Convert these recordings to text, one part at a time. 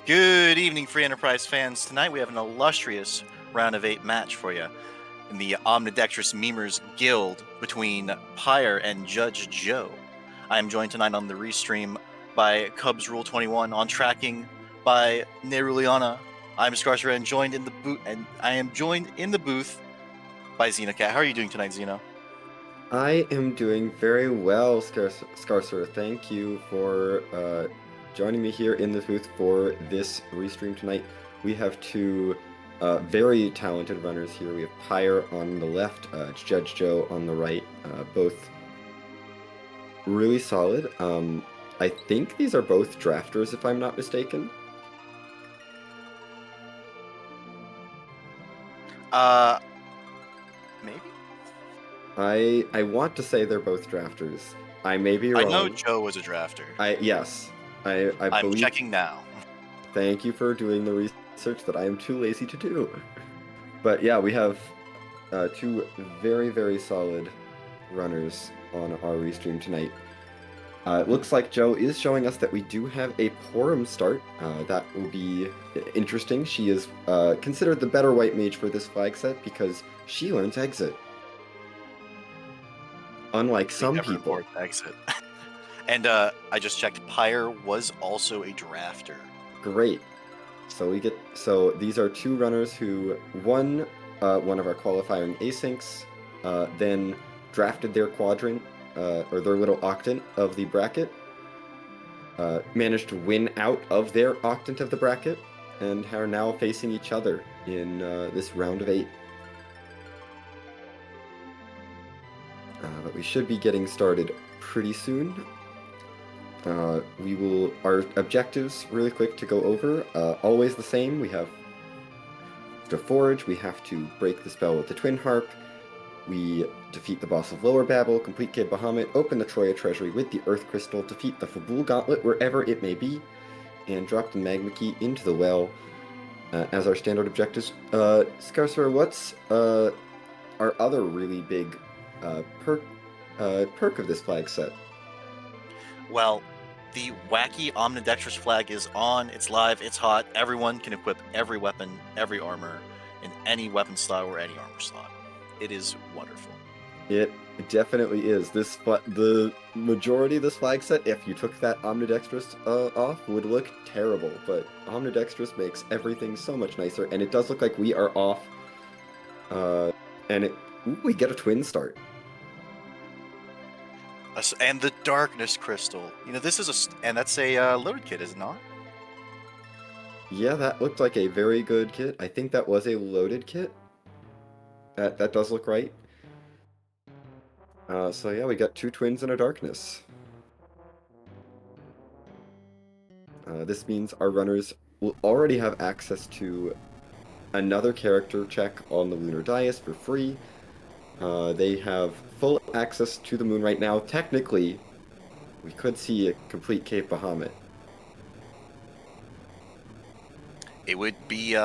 Good evening, Free Enterprise fans. Tonight we have an illustrious round of 8 match for you in the Omnidextrous Memers Guild between Pyre and Judgejoe. I am joined tonight on the restream by Cubs Rule 21, on tracking by Neruliana. I'm Scarcer and I am joined in the booth by Xenocat. How are you doing tonight, Xeno? I am doing very well, Scarcer. Thank you for joining me here in the booth for this restream tonight. We have two very talented runners here. We have Pyre on the left, Judgejoe on the right, both really solid. I think these are both drafters, if I'm not mistaken. Maybe? I want to say they're both drafters. I may be wrong. I know Joe was a drafter. Yes. I I'm believe... checking now. Thank you for doing the research that I am too lazy to do. But yeah, we have two very, very solid runners on our restream tonight. It looks like Joe is showing us that we do have a Porum start. That will be interesting. She is considered the better white mage for this flag set because she learns exit. Unlike some people. Exit. And I just checked. Pyre was also a drafter. Great. So these are two runners who won one of our qualifying asyncs, then drafted their quadrant or their little octant of the bracket, managed to win out of their octant of the bracket, and are now facing each other in this round of 8. But we should be getting started pretty soon. Our objectives, really quick to go over, always the same. We have to forage, we have to break the spell with the Twin Harp, we defeat the boss of Lower Babel, complete Kid Bahamut, open the Troya Treasury with the Earth Crystal, defeat the Fabul Gauntlet wherever it may be, and drop the Magma Key into the well as our standard objectives. Scarcer, what's our other really big perk of this flag set? Well, the wacky Omnidextrous flag is on, it's live, it's hot. Everyone can equip every weapon, every armor, in any weapon slot or any armor slot. It is wonderful. It definitely is. The majority of this flag set, if you took that Omnidextrous off, would look terrible. But Omnidextrous makes everything so much nicer, and it does look like we are off. We get a twin start. And the Darkness Crystal. You know, that's a loaded kit, is it not? Yeah, that looked like a very good kit. I think that was a loaded kit. That does look right. So yeah, we got two twins and a darkness. This means our runners will already have access to another character check on the Lunar Dais for free. They have full access to the moon right now. Technically, we could see a complete Cape Bahamut. It would be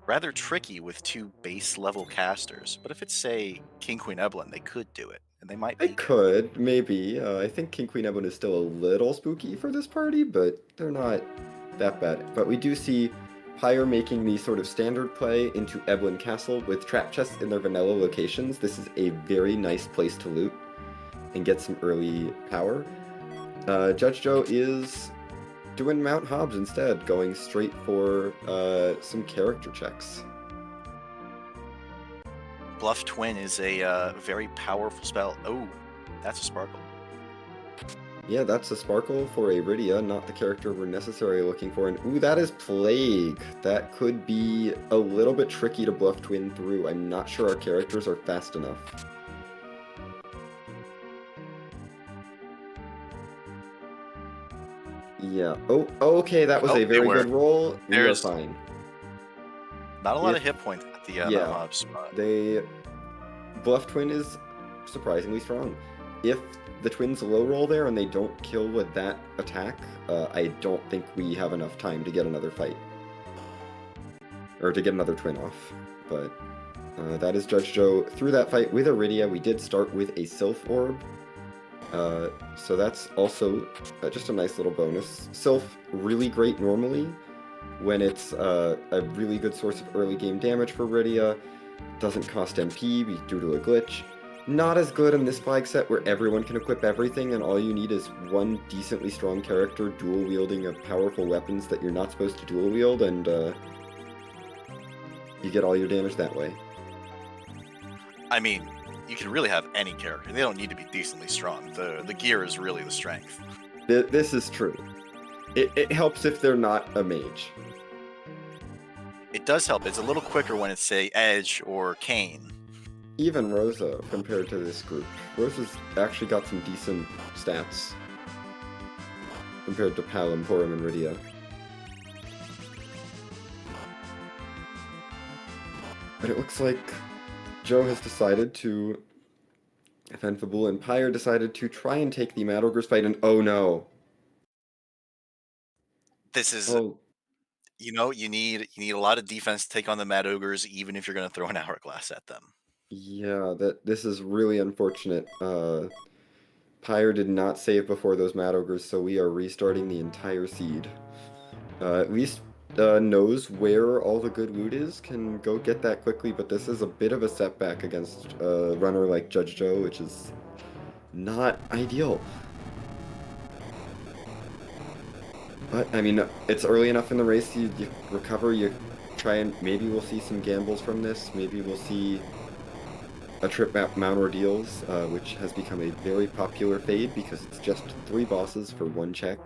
rather tricky with two base level casters, but if it's, say, King Queen Evelyn, they could do it, and they might. They could, maybe. I think King Queen Evelyn is still a little spooky for this party, but they're not that bad. But we do see Pyre making the sort of standard play into Evelyn Castle with trap chests in their vanilla locations. This is a very nice place to loot and get some early power. Judgejoe is doing Mount Hobbs instead, going straight for some character checks. Bluff Twin is a very powerful spell. Oh, that's a Sparkle. Yeah, that's a Sparkle for Iridia, not the character we're necessarily looking for. And ooh, that is Plague. That could be a little bit tricky to Bluff Twin through. I'm not sure our characters are fast enough. Yeah. Oh, okay, that was a very good roll. We are fine. Not a lot of hit points at the Mount Hobbs spot. Bluff Twin is surprisingly strong. If the twins low roll there and they don't kill with that attack, I don't think we have enough time to get another fight. Or to get another twin off. But that is Judgejoe through that fight with Iridia. We did start with a Sylph Orb. So that's also just a nice little bonus. Sylph, really great normally when it's a really good source of early game damage for Rydia. Doesn't cost MP due to a glitch. Not as good in this flag set where everyone can equip everything and all you need is one decently strong character dual wielding powerful weapons that you're not supposed to dual wield, and you get all your damage that way. I mean, you can really have any character. They don't need to be decently strong. The gear is really the strength. This is true. It helps if they're not a mage. It does help. It's a little quicker when it's, say, Edge or Kane. Even Rosa, compared to this group. Rosa's actually got some decent stats compared to Palom, Porum, and Rydia. But it looks like Joe has decided to... FF4FE and Pyre decided to try and take the Mad Ogre's fight, and oh no! This is... You know, you need a lot of defense to take on the Mad Ogres, even if you're going to throw an Hourglass at them. Yeah, this is really unfortunate. Pyre did not save before those Mad Ogres, so we are restarting the entire seed. At least knows where all the good loot is, can go get that quickly, but this is a bit of a setback against a runner like Judgejoe, which is not ideal. But, I mean, it's early enough in the race, you recover, you try and maybe we'll see some gambles from this, maybe we'll see a trip mount ordeals, which has become a very popular fade because it's just 3 bosses for 1 check.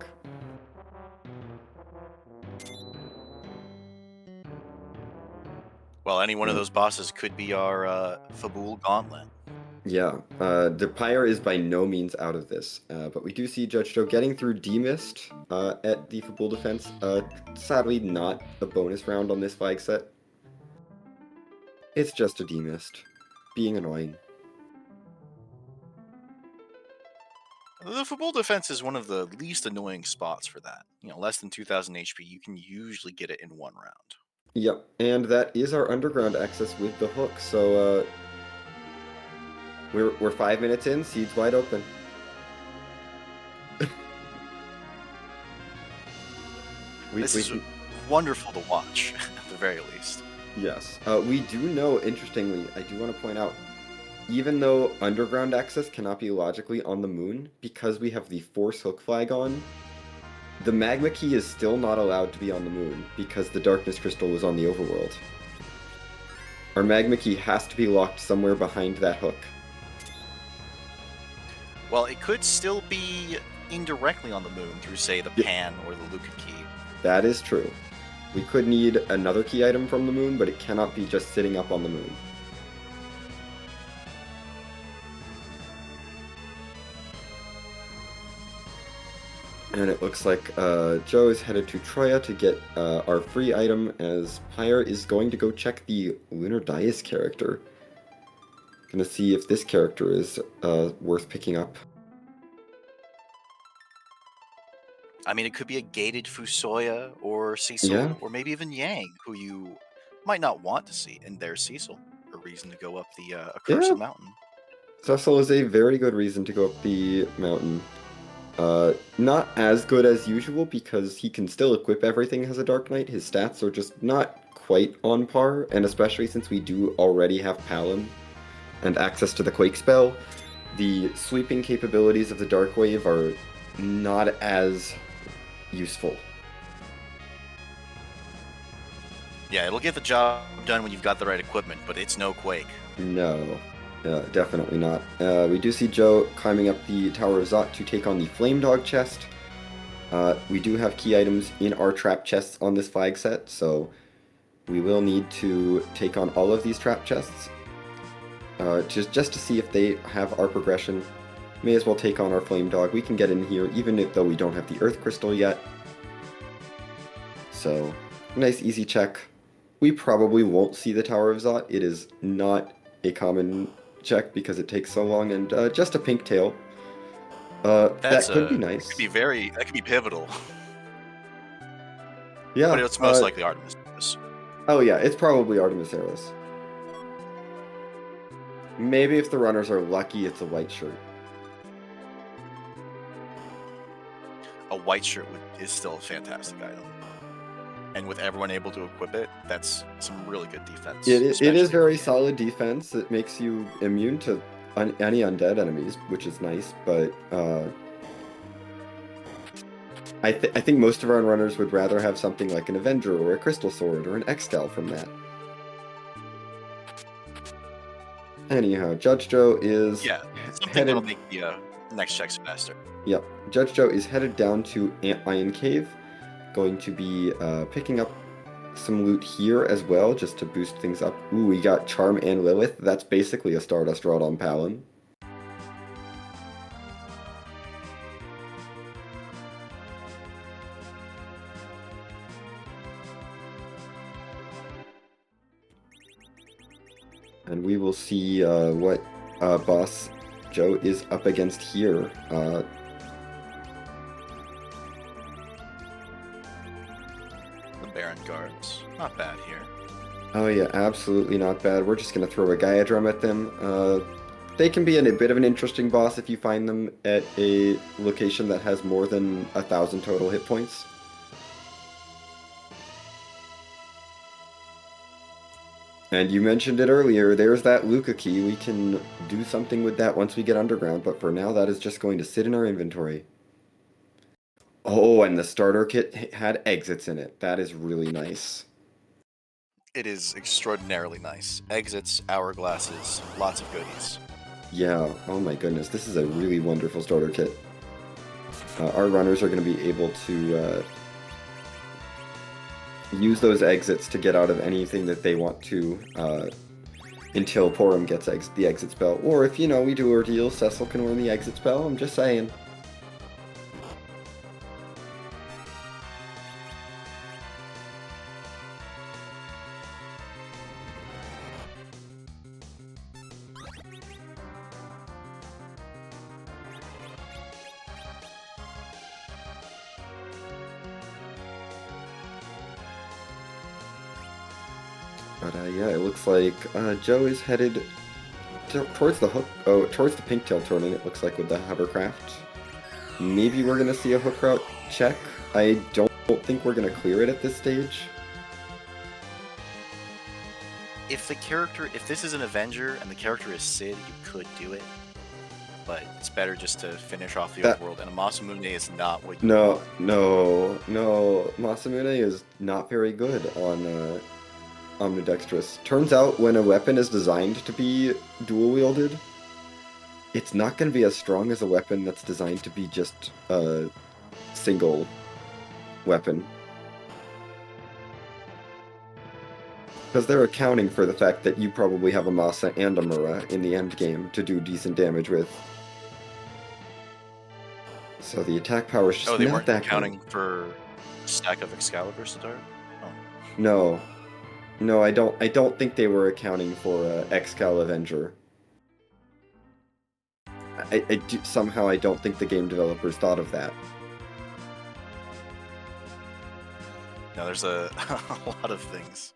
Well, any one of those bosses could be our FF4FE Gauntlet. Yeah, the Pyre is by no means out of this, but we do see Judgejoe getting through Demist at the FF4FE defense. Sadly, not a bonus round on this flag set. It's just a Demist, being annoying. The FF4FE defense is one of the least annoying spots for that. You know, less than 2,000 HP, you can usually get it in 1 round. Yep, and that is our underground access with the hook, so we're 5 minutes in, seed's wide open. This is wonderful to watch, at the very least. Yes. We do know, interestingly, I do want to point out, even though underground access cannot be logically on the moon, because we have the Force Hook flag on, the Magma Key is still not allowed to be on the moon, because the Darkness Crystal was on the overworld. Our Magma Key has to be locked somewhere behind that hook. Well, it could still be indirectly on the moon through, say, the Pan or the Luca Key. That is true. We could need another key item from the moon, but it cannot be just sitting up on the moon. And it looks like Joe is headed to Troya to get our free item, as Pyre is going to go check the Lunar Dais character. Gonna see if this character is worth picking up. I mean, it could be a gated Fusoya or Cecil, or maybe even Yang, who you might not want to see. And there's Cecil, a reason to go up the accursed mountain. Cecil is a very good reason to go up the mountain. Not as good as usual because he can still equip everything as a Dark Knight. His stats are just not quite on par, and especially since we do already have Palom and access to the Quake spell, the sweeping capabilities of the Dark Wave are not as useful. Yeah, it'll get the job done when you've got the right equipment, but it's no Quake. No. Definitely not. We do see Joe climbing up the Tower of Zot to take on the Flame Dog chest. We do have key items in our trap chests on this flag set, so we will need to take on all of these trap chests. Just to see if they have our progression. May as well take on our Flame Dog. We can get in here even though we don't have the Earth Crystal yet. So, nice easy check. We probably won't see the Tower of Zot. It is not a common check because it takes so long, and just a pink tail. That could be nice. That could be pivotal. Yeah. But it's most likely Artemis. Oh yeah, it's probably Artemis Eros. Maybe if the runners are lucky, it's a white shirt. white shirt is still a fantastic item. And with everyone able to equip it, that's some really good defense. It is especially very in the solid defense. It makes you immune to any undead enemies, which is nice, but I think most of our runners would rather have something like an Avenger or a Crystal Sword or an Excal from that. Anyhow, Judgejoe is something headed... that'll make the next checks faster. Yep, Judgejoe is headed down to Iron Cave, going to be picking up some loot here as well, just to boost things up. Ooh, we got Charm and Lilith. That's basically a Stardust Rod on Palin. And we will see what Boss Joe is up against here. The Baron guards. Not bad here. Oh yeah, absolutely not bad. We're just going to throw a Gaia Drum at them. They can be a bit of an interesting boss if you find them at a location that has more than 1,000 total hit points. And you mentioned it earlier, there's that Luca key. We can do something with that once we get underground, but for now that is just going to sit in our inventory. Oh, and the starter kit had exits in it. That is really nice. It is extraordinarily nice. Exits, hourglasses, lots of goodies. Yeah, oh my goodness, this is a really wonderful starter kit. Our runners are going to be able to use those exits to get out of anything that they want to until Porum gets the exit spell. Or if, we do Ordeal, Cecil can learn the exit spell. I'm just saying. But yeah, it looks like Joe is headed towards the towards the Pinktail tournament, it looks like, with the hovercraft. Maybe we're gonna see a hook route check. I don't think we're gonna clear it at this stage. If this is an Avenger and the character is Sid, you could do it. But it's better just to finish off the overworld, and a Masamune is not what you want. No. Masamune is not very good on Omnidextrous. Turns out when a weapon is designed to be dual-wielded, it's not going to be as strong as a weapon that's designed to be just a single weapon. Because they're accounting for the fact that you probably have a Masa and a Mura in the end game to do decent damage with. So the attack power is just not that good. Oh, they weren't accounting for a stack of Excalibur Sitar? Oh. No, I don't think they were accounting for Excal Avenger. Somehow I don't think the game developers thought of that. No, there's a lot of things.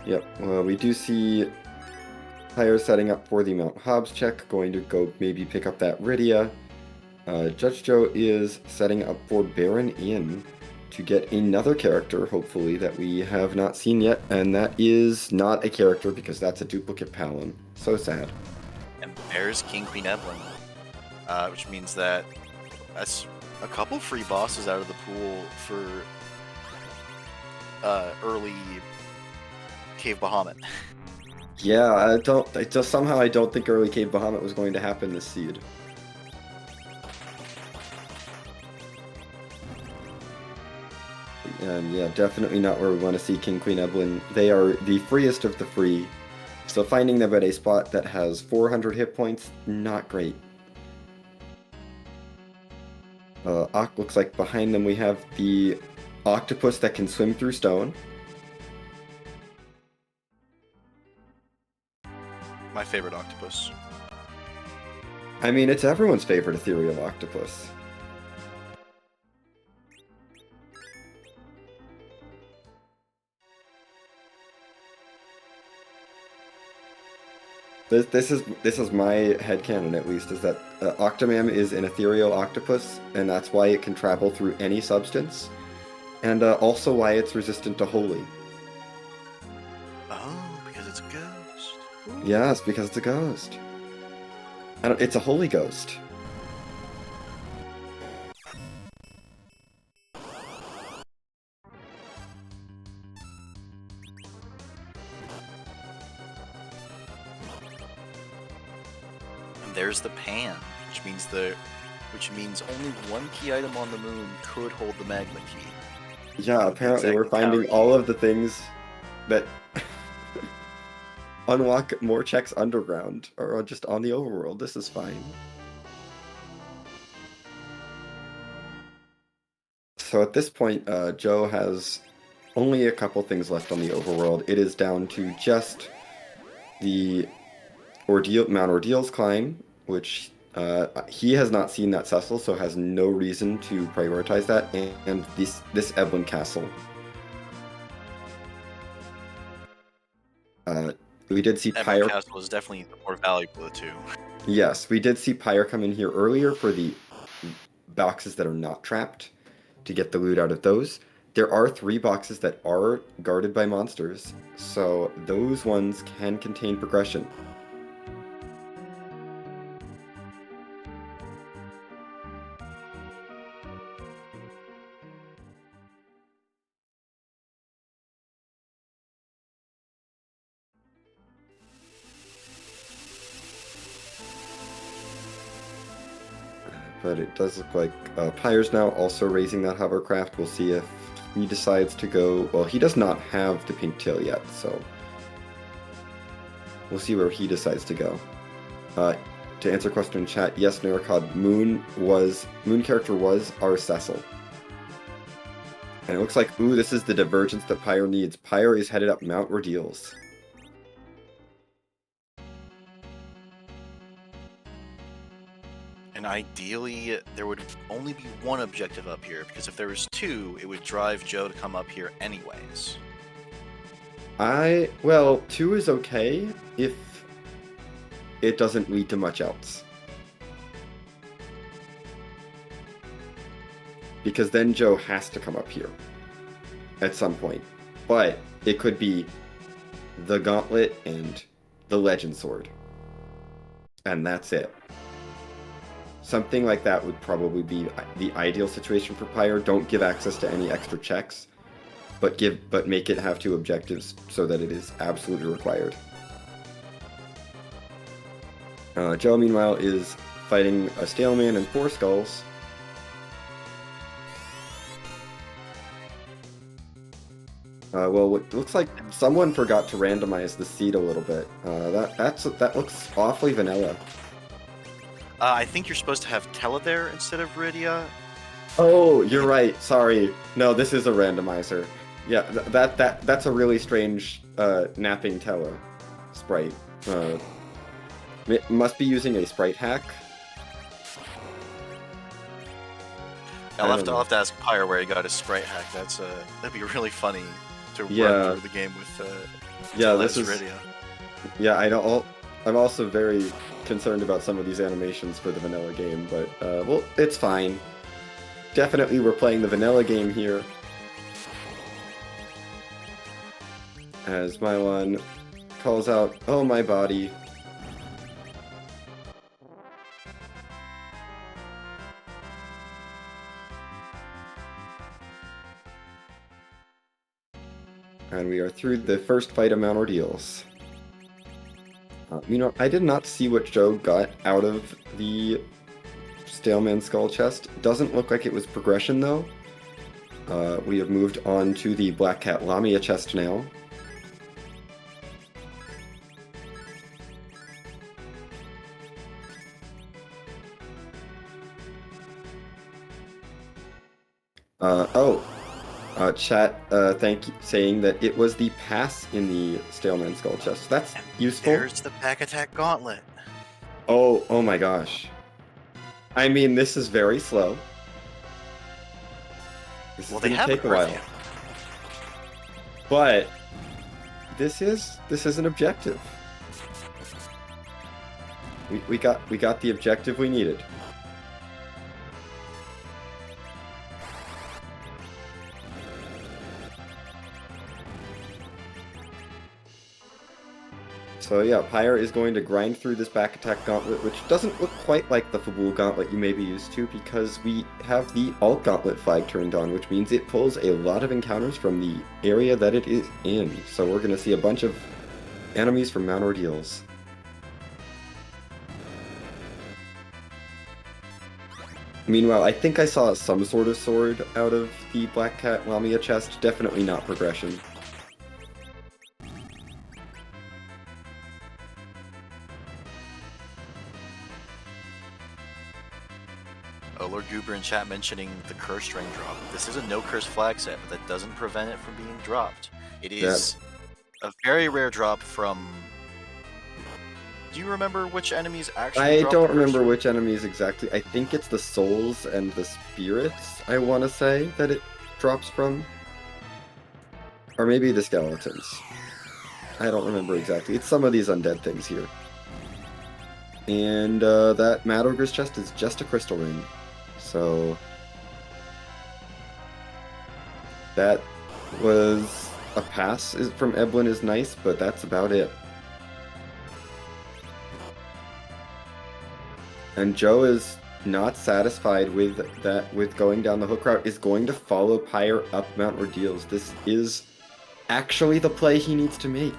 Yep, well, we do see Pyre setting up for the Mount Hobbs check, going to go maybe pick up that Rydia. Judgejoe is setting up for Baron Inn to get another character, hopefully, that we have not seen yet, and that is not a character because that's a duplicate Palin. So sad. And there's King Queen Evelyn, which means that that's a couple free bosses out of the pool for early Cave Bahamut. Yeah, somehow I don't think early Cave Bahamut was going to happen this seed. And yeah, definitely not where we want to see King Queen Evelyn. They are the freest of the free, so finding them at a spot that has 400 hit points, not great. Looks like behind them we have the octopus that can swim through stone. My favorite octopus. I mean, it's everyone's favorite ethereal octopus. This is my headcanon at least, is that Octomam is an ethereal octopus, and that's why it can travel through any substance, and also why it's resistant to holy. Oh, because it's a ghost. Ooh. Yes, because it's a ghost. It's a holy ghost. And there's the pan, which means only one key item on the moon could hold the magma key. Yeah, apparently we're finding all of the things that unlock more checks underground or just on the overworld. This is fine. So at this point, Joe has only a couple things left on the overworld. It is down to just the Mount Ordeal's climb, which he has not seen that Cecil, so has no reason to prioritize that, and this Eblin Castle. We did see Pyre. Eblin Castle is definitely the more valuable of the two. Yes, we did see Pyre come in here earlier for the boxes that are not trapped, to get the loot out of those. There are 3 boxes that are guarded by monsters, so those ones can contain progression. But it does look like Pyre's now also raising that hovercraft. We'll see if he decides to go... Well, he does not have the pink tail yet, so... We'll see where he decides to go. To answer a question in chat, yes, Naricod, Moon character was our Cecil. And it looks like, ooh, this is the divergence that Pyre needs. Pyre is headed up Mount Ordeal's. And ideally, there would only be one objective up here, because if there was 2, it would drive Joe to come up here anyways. Well, 2 is okay if it doesn't lead to much else. Because then Joe has to come up here at some point. But it could be the Gauntlet and the Legend Sword. And that's it. Something like that would probably be the ideal situation for Pyre. Don't give access to any extra checks, but make it have 2 objectives so that it is absolutely required. Joe, meanwhile, is fighting a Staleman and 4 skulls. Well, it looks like someone forgot to randomize the seed a little bit. That looks awfully vanilla. I think you're supposed to have Tela there instead of Rydia. Oh, you're right. Sorry. No, this is a randomizer. Yeah, that's a really strange napping Tela sprite. It must be using a sprite hack. I'll have to ask Pyre where he got his sprite hack. That'd be really funny to run through the game with. This is Rydia. Yeah, I'm also very concerned about some of these animations for the vanilla game, but well, it's fine. Definitely we're playing the vanilla game here. As Mylon calls out, "Oh, my body." And we are through the first fight of Mount Ordeal's. I did not see what Joe got out of the Staleman Skull chest. Doesn't look like it was progression, though. We have moved on to the Black Cat Lamia chest now. Chat, thank you, saying that it was the pass in the Staleman Skull chest. That's useful. There's the back attack gauntlet. Oh my gosh. I mean, this is very slow. This is gonna take a while. But this is an objective. We got the objective we needed. So yeah, Pyre is going to grind through this back attack gauntlet, which doesn't look quite like the Fabul gauntlet you may be used to, because we have the alt gauntlet flag turned on, which means it pulls a lot of encounters from the area that it is in. So we're going to see a bunch of enemies from Mount Ordeals. Meanwhile, I think I saw some sort of sword out of the Black Cat Lamia chest, definitely not progression. Oh, Lord Goober in chat mentioning the curse ring drop. This is a no curse flag set, but that doesn't prevent it from being dropped. It is a very rare drop from... Do you remember which enemies actually I dropped don't the curse remember ring? which enemies exactly. I think it's the souls and the spirits, I want to say, that it drops from. Or maybe the skeletons. I don't remember exactly. It's some of these undead things here. And that Mad Ogre's chest is just a crystal ring. So that was a pass from Eblin is nice, but that's about it. And Joe is not satisfied with that, with going down the hook route, is going to follow Pyre up Mount Ordeals. This is actually the play he needs to make.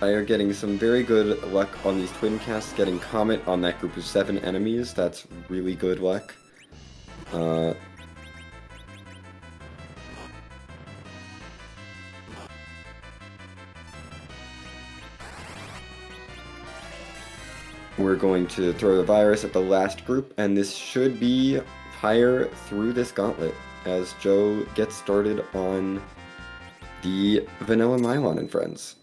Pyre getting some very good luck on these twin casts, getting Comet on that group of 7 enemies. That's really good luck. We're going to throw the virus at the last group, and this should be Pyre through this gauntlet as Joe gets started on the Vanilla Mylon and Friends.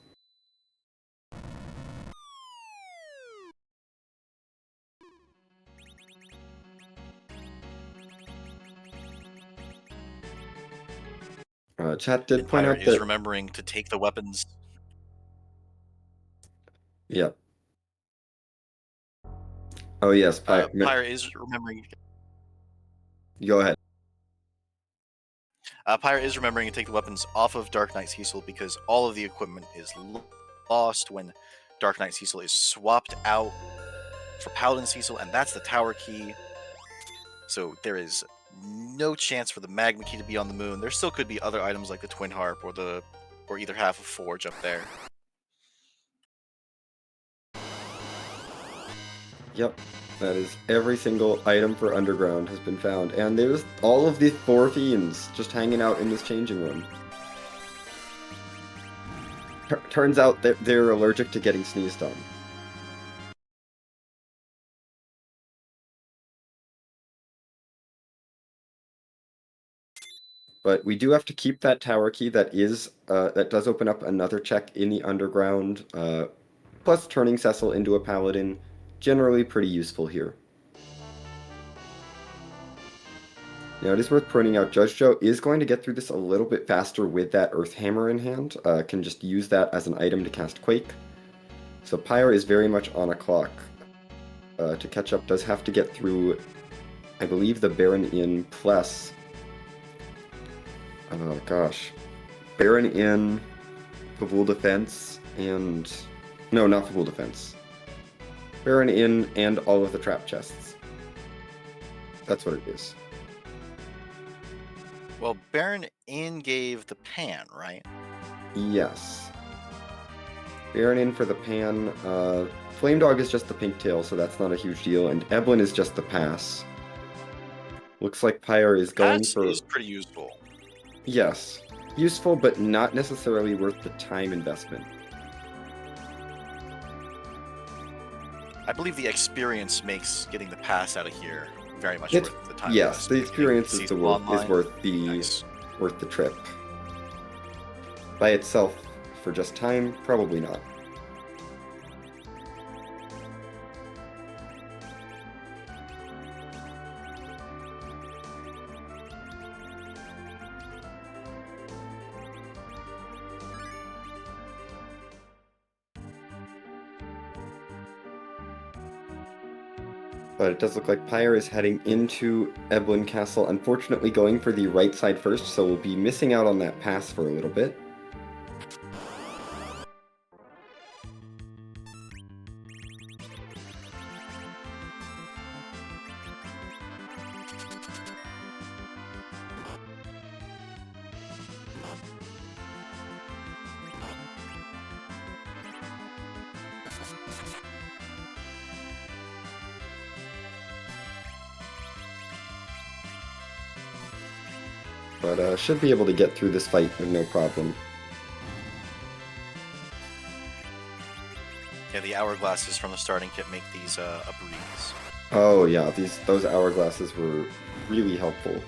Chat did point Pyre out is that... remembering to take the weapons. Yep. Oh yes, Pyre. Pyre is remembering. Go ahead. Pyre is remembering to take the weapons off of Dark Knight Cecil because all of the equipment is lost when Dark Knight Cecil is swapped out for Paladin Cecil, and that's the tower key. So there is no chance for the Magma Key to be on the moon. There still could be other items like the Twin Harp or either half of Forge up there. Yep, that is every single item for Underground has been found, and there's all of the 4 fiends just hanging out in this changing room. Turns out that they're allergic to getting sneezed on. But we do have to keep that tower key. That does open up another check in the Underground, plus turning Cecil into a Paladin. Generally pretty useful here. Now it is worth pointing out, Judgejoe is going to get through this a little bit faster with that Earth Hammer in hand. Can just use that as an item to cast Quake. So Pyre is very much on a clock. To catch up, does have to get through, I believe, the Baron Inn plus... Oh gosh. Baron Inn, Fabul Defense, and... No, not Fabul Defense. Baron Inn and all of the trap chests. That's what it is. Well, Baron Inn gave the pan, right? Yes. Baron Inn for the pan. Flame Dog is just the pink tail, so that's not a huge deal, and Eblin is just the pass. Looks like Pyre is going Pass for... is pretty useful. Yes. Useful, but not necessarily worth the time investment. I believe the experience makes getting the pass out of here very much It's, worth the time. yes, the experience is, worth the trip. By itself, for just time, probably not. But it does look like Pyre is heading into Eblin Castle, unfortunately going for the right side first, so we'll be missing out on that pass for a little bit. But should be able to get through this fight with no problem. Yeah, the hourglasses from the starting kit make these a breeze. Oh yeah, those hourglasses were really helpful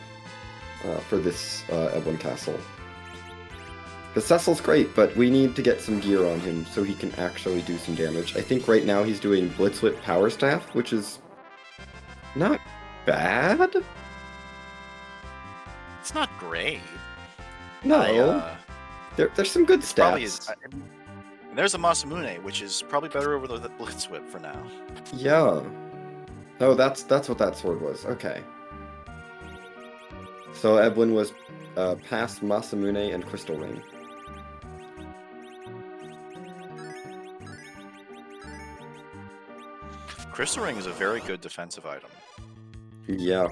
for this Eblin Castle. Because Cecil's great, but we need to get some gear on him so he can actually do some damage. I think right now he's doing Blitzwhip Power Staff, which is not bad. It's not great. No, there's some good stats. Probably is. There's a Masamune, which is probably better over the Blitz Whip for now. Yeah. Oh, that's what that sword was. Okay. So Eblin was past Masamune and Crystal Ring. Crystal Ring is a very good defensive item. Yeah.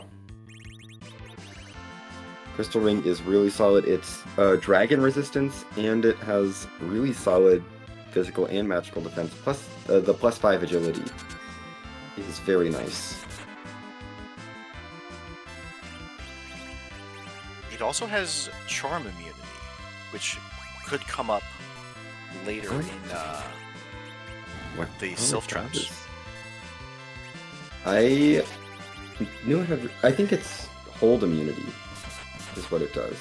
Crystal Ring is really solid. It's dragon resistance, and it has really solid physical and magical defense. Plus, the +5 agility is very nice. It also has charm immunity, which could come up later in the Sylph Traps. I knew it had. I think it's hold immunity is what it does.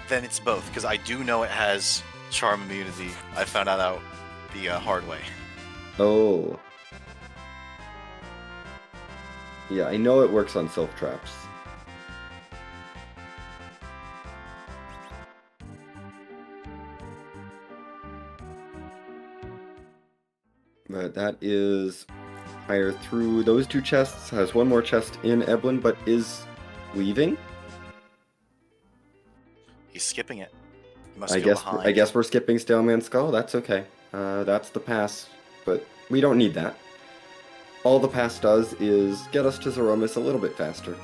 Then it's both, because I do know it has charm immunity. I found that out the hard way. Oh. Yeah, I know it works on Sylph Traps. But that is Pyre through those two chests, has one more chest in Eblin, but is leaving. He's skipping it. He must I feel guess behind. I guess we're skipping Staleman Skull. That's okay. That's the pass, but we don't need that. All the pass does is get us to Zeromus a little bit faster.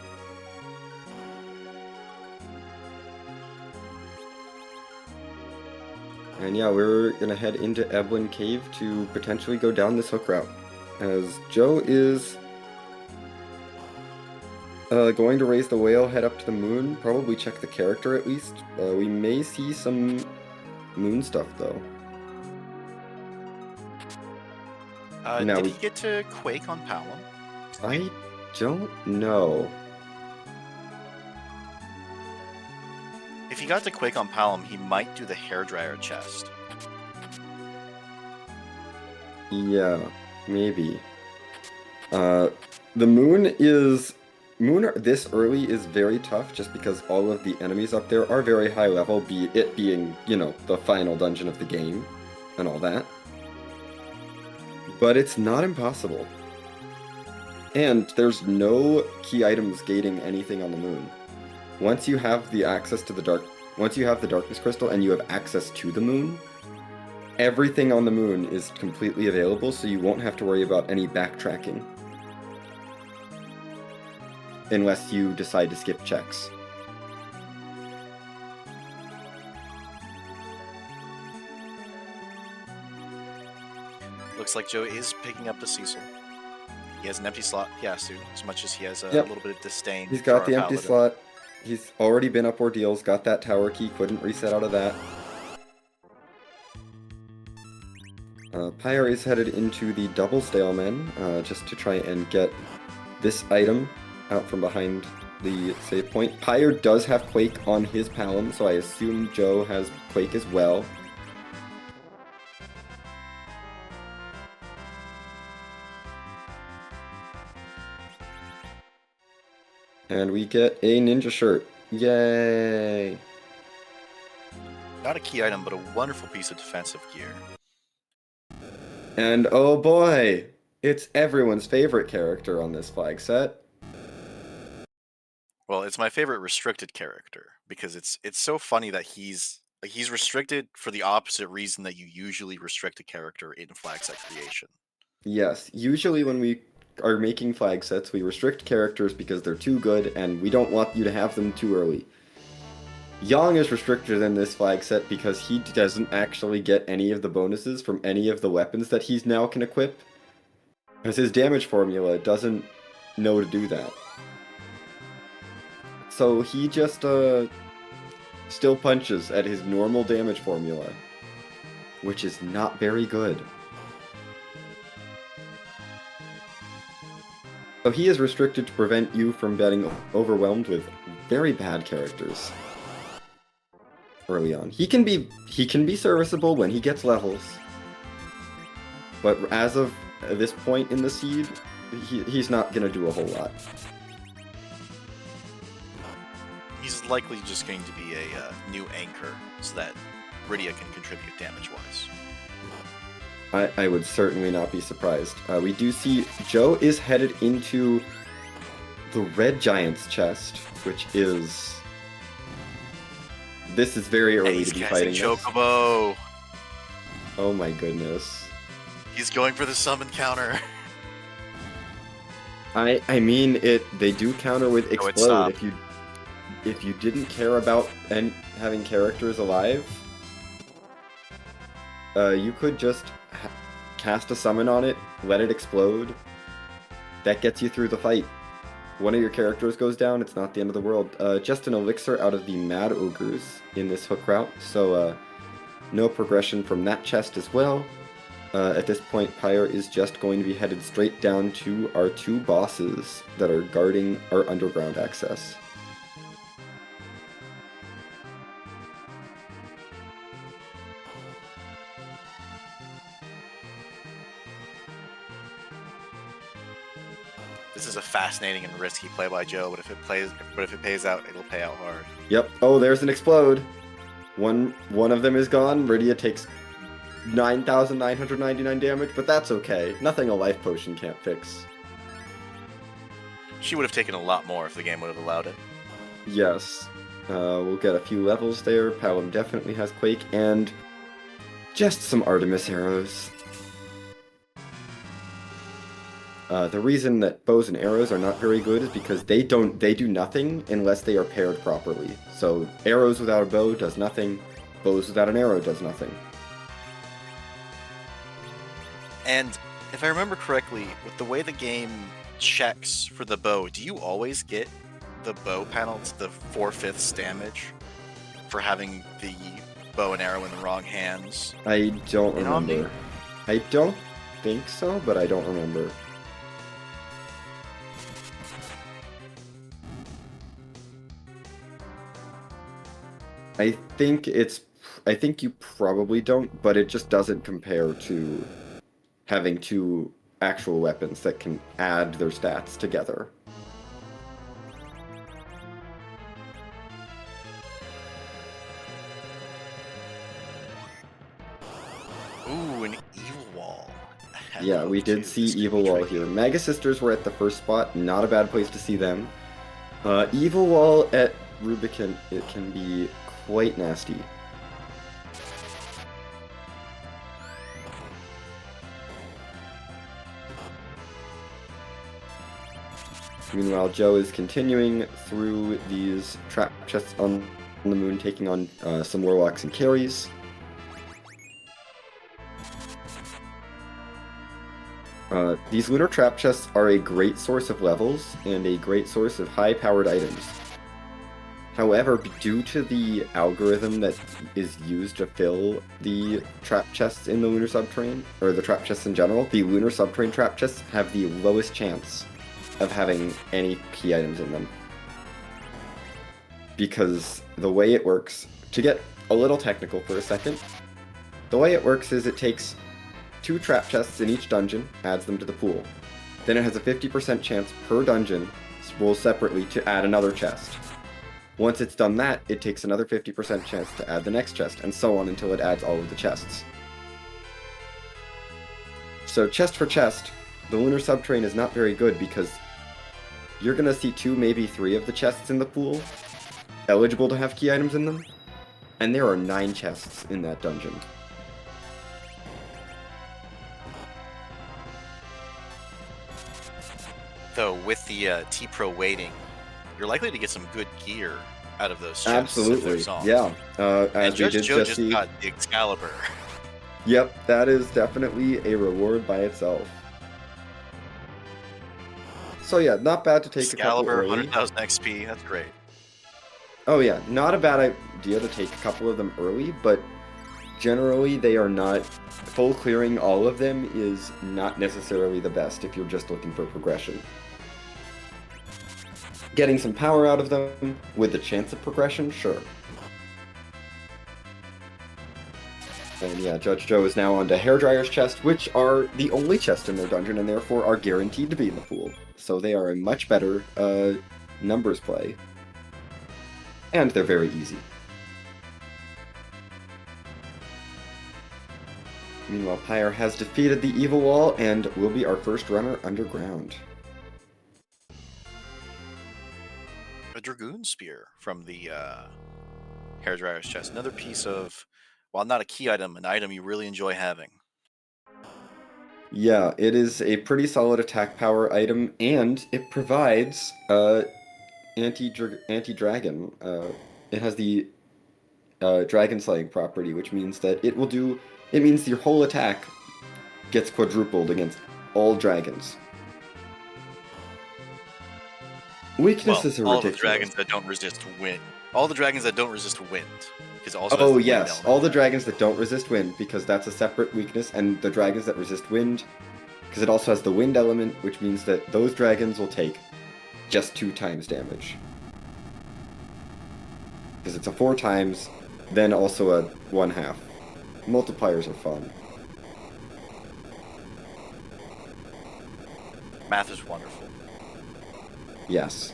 And yeah, we're gonna head into Eblin Cave to potentially go down this hook route, as Joe is going to raise the whale, head up to the moon, probably check the character at least. We may see some moon stuff though. Did he get to Quake on Palom? I don't know. If he got to Quake on Palom, he might do the hairdryer chest. Yeah, maybe. The moon this early is very tough just because all of the enemies up there are very high level, it being, you know, the final dungeon of the game and all that. But it's not impossible. And there's no key items gating anything on the moon. Once you have the access to once you have the darkness crystal and you have access to the moon, everything on the moon is completely available, so you won't have to worry about any backtracking. Unless you decide to skip checks. Looks like Joe is picking up the Cecil. He has an empty slot. He has to, as much as he has a Yep. little bit of disdain. He's got for the our empty paladin. slot. He's already been up ordeals, got that tower key, couldn't reset out of that. Pyre is headed into the double Staleman, just to try and get this item out from behind the save point. Pyre does have Quake on his Palom, so I assume Joe has Quake as well. And we get a ninja shirt. Yay! Not a key item, but a wonderful piece of defensive gear. And oh boy, It's everyone's favorite character on this flag set. Well, it's my favorite restricted character because it's so funny that he's restricted for the opposite reason that you usually restrict a character in flag set creation. Yes, usually when we are making flag sets, we restrict characters because they're too good and we don't want you to have them too early. Yang is restricted in this flag set because he doesn't actually get any of the bonuses from any of the weapons that he now can equip. Because his damage formula doesn't know to do that. So he just still punches at his normal damage formula, which is not very good. So he is restricted to prevent you from getting overwhelmed with very bad characters early on. He can be serviceable when he gets levels, but as of this point in the seed, he's not gonna do a whole lot. He's likely just going to be a new anchor so that Rydia can contribute damage-wise. I would certainly not be surprised. We do see Joe is headed into the Red Giant's chest, which is... This is very early to be fighting this. Chocobo! Oh my goodness. He's going for the summon counter. I mean, they do counter with Explode. If you didn't care about having characters alive, you could just cast a summon on it, let it explode. That gets you through the fight. One of your characters goes down, it's not the end of the world. Just an elixir out of the Mad Ogres in this hook route, so no progression from that chest as well. At this point, Pyre is just going to be headed straight down to our two bosses that are guarding our underground access. This is a fascinating and risky play by Joe, but if it pays out, it'll pay out hard. Yep. Oh, there's an Explode. One of them is gone. Rydia takes 9,999 damage, but that's okay. Nothing a life potion can't fix. She would have taken a lot more if the game would have allowed it. Yes. We'll get a few levels there. Palom definitely has Quake, and just some Artemis arrows. The reason that bows and arrows are not very good is because they do nothing unless they are paired properly. So arrows without a bow does nothing, bows without an arrow does nothing. And if I remember correctly, with the way the game checks for the bow, do you always get the bow penalty, the 4/5 damage, for having the bow and arrow in the wrong hands? I don't remember. I don't think so, but I don't remember. I think you probably don't, but it just doesn't compare to having two actual weapons that can add their stats together. Ooh, an Evil Wall. Yeah, we did see Evil Wall here. Mega Sisters were at the first spot, not a bad place to see them. Evil Wall at Rubicon, it can be quite nasty. Meanwhile, Joe is continuing through these trap chests on the moon, taking on some warlocks and carries. These lunar trap chests are a great source of levels and a great source of high-powered items. However, due to the algorithm that is used to fill the trap chests in the lunar subterrane, or the trap chests in general, the lunar subterrane trap chests have the lowest chance of having any key items in them. Because the way it works, to get a little technical for a second, the way it works is it takes 2 trap chests in each dungeon, adds them to the pool. Then it has a 50% chance per dungeon, rolls separately, to add another chest. Once it's done that, it takes another 50% chance to add the next chest, and so on until it adds all of the chests. So chest for chest, the lunar subterrane is not very good because you're gonna see 2, maybe 3 of the chests in the pool eligible to have key items in them, and there are 9 chests in that dungeon. Though with the T-Pro waiting, you're likely to get some good gear out of those chests. Absolutely, yeah. As we did Judgejoe just see, got the Excalibur. Yep, that is definitely a reward by itself. So yeah, not bad to take Excalibur, a couple early. 100,000 XP, that's great. Oh yeah, not a bad idea to take a couple of them early, but generally they are not... Full clearing all of them is not necessarily the best if you're just looking for progression. Getting some power out of them with the chance of progression, sure. And yeah, Judgejoe is now on to Hairdryer's chest, which are the only chest in their dungeon and therefore are guaranteed to be in the pool. So they are a much better numbers play. And they're very easy. Meanwhile, Pyre has defeated the evil wall and will be our first runner underground. A Dragoon Spear from the Hairdryer's chest. Another piece of, while not a key item, an item you really enjoy having. Yeah, it is a pretty solid attack power item, and it provides anti-dragon. It has the dragon slaying property, which means that it will do... It means your whole attack gets quadrupled against all dragons. Weaknesses are ridiculous. All the dragons that don't resist wind. All the dragons that don't resist wind. Also oh yes, all the dragons that don't resist wind, because that's a separate weakness, and the dragons that resist wind, because it also has the wind element, which means that those dragons will take just 2 times damage. Because it's a 4 times, then also a 1/2. Multipliers are fun. Math is wonderful. Yes.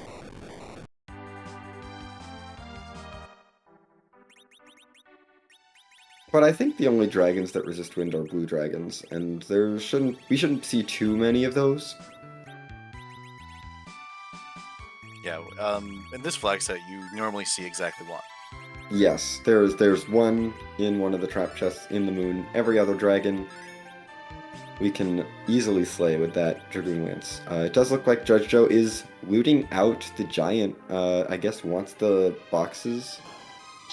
But I think the only dragons that resist wind are blue dragons, and we shouldn't see too many of those. Yeah, in this flag set, you normally see exactly one. Yes, there's one in one of the trap chests in the moon. Every other dragon we can easily slay with that Dragoon Lance. It does look like Judgejoe is looting out the giant, I guess wants the boxes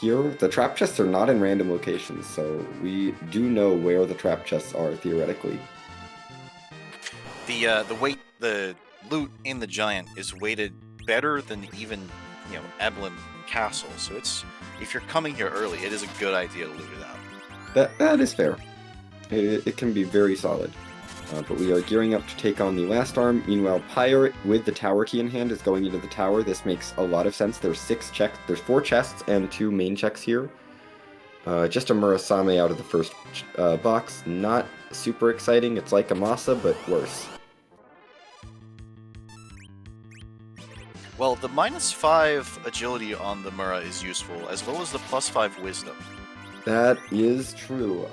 here. The trap chests are not in random locations, so we do know where the trap chests are, theoretically. The loot in the giant is weighted better than even, Eblin Castle, so if you're coming here early, it is a good idea to loot it out. That is fair. It can be very solid. But we are gearing up to take on the last arm. Meanwhile, Pyre, with the tower key in hand, is going into the tower. This makes a lot of sense. There's 4 chests and 2 main checks here. Just a Murasame out of the first box. Not super exciting. It's like a Masa, but worse. Well, the -5 agility on the Mura is useful, as well as the +5 wisdom. That is true.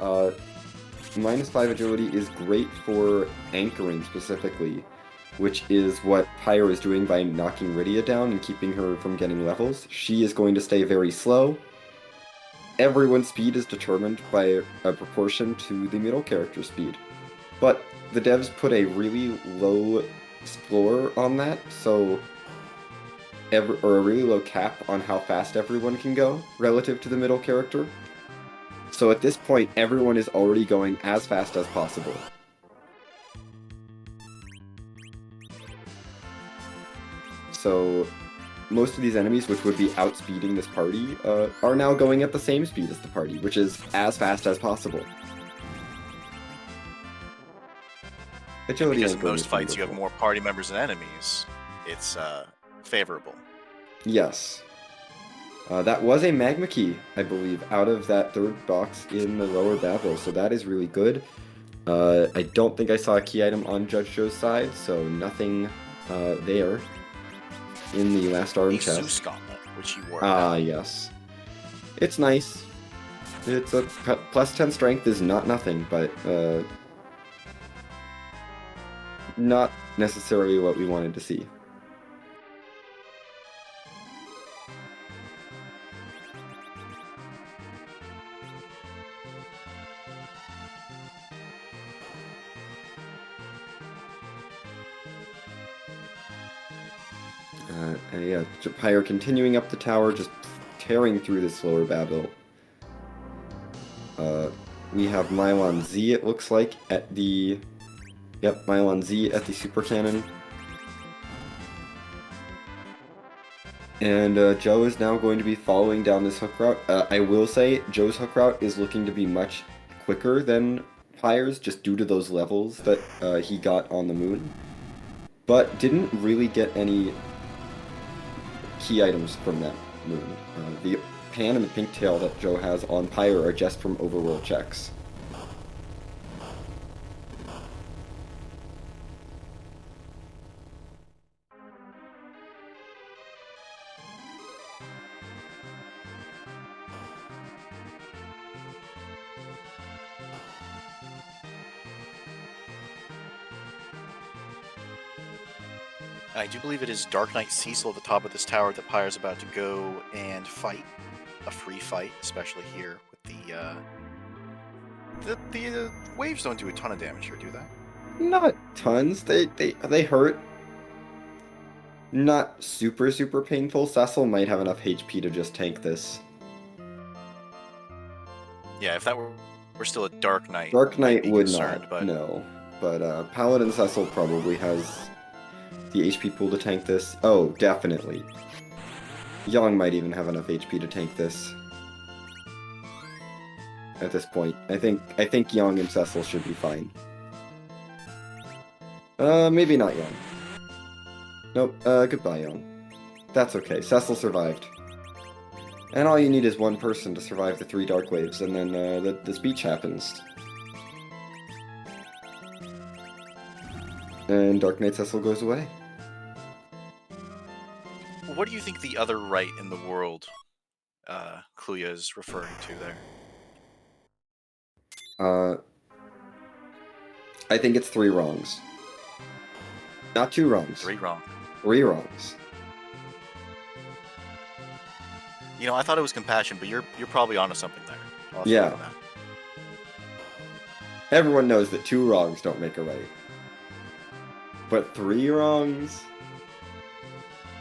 -5 agility is great for anchoring specifically, which is what Pyre is doing by knocking Rydia down and keeping her from getting levels. She is going to stay very slow. Everyone's speed is determined by a proportion to the middle character speed. But the devs put a really low floor on that, so... or a really low cap on how fast everyone can go relative to the middle character. So at this point, everyone is already going as fast as possible. So most of these enemies, which would be outspeeding this party, are now going at the same speed as the party, which is as fast as possible. Agility because in most fights you have more party members than enemies, it's favorable. Yes. That was a magma key, I believe, out of that 3rd box in the lower Babel, so that is really good. I don't think I saw a key item on Judgejoe's side, so nothing there in the last arm chest. Zeus gauntlet, which he wore. Yes. It's nice. It's a +10 strength is not nothing, but not necessarily what we wanted to see. Yeah, Pyre continuing up the tower, just tearing through this lower Babel. We have Mylon Z, it looks like, at the... Yep, Mylon Z at the super cannon. And Joe is now going to be following down this hook route. I will say, Joe's hook route is looking to be much quicker than Pyre's, just due to those levels that he got on the moon. But didn't really get any key items from that moon. The pan and the pink tail that Joe has on Pyre are just from overworld checks. I do believe it is Dark Knight Cecil at the top of this tower that Pyre's about to go and fight. A free fight, especially here with the waves don't do a ton of damage here, do they? Not tons. They hurt. Not super painful. Cecil might have enough HP to just tank this. Yeah, if that were still a Dark Knight. Dark Knight would concerned, not, but... no. But Paladin Cecil probably has the HP pool to tank this. Oh, definitely. Young might even have enough HP to tank this. At this point. I think Young and Cecil should be fine. Maybe not Young. Nope, goodbye Young. That's okay, Cecil survived. And all you need is one person to survive the 3 dark waves, and then the speech happens. And Dark Knight Cecil goes away. What do you think the other right in the world Kluya is referring to there? I think it's 3 wrongs. Not 2 wrongs. 3 wrong. 3 wrongs. You know, I thought it was compassion, but you're probably onto something there. Yeah. Everyone knows that 2 wrongs don't make a right. But 3 wrongs?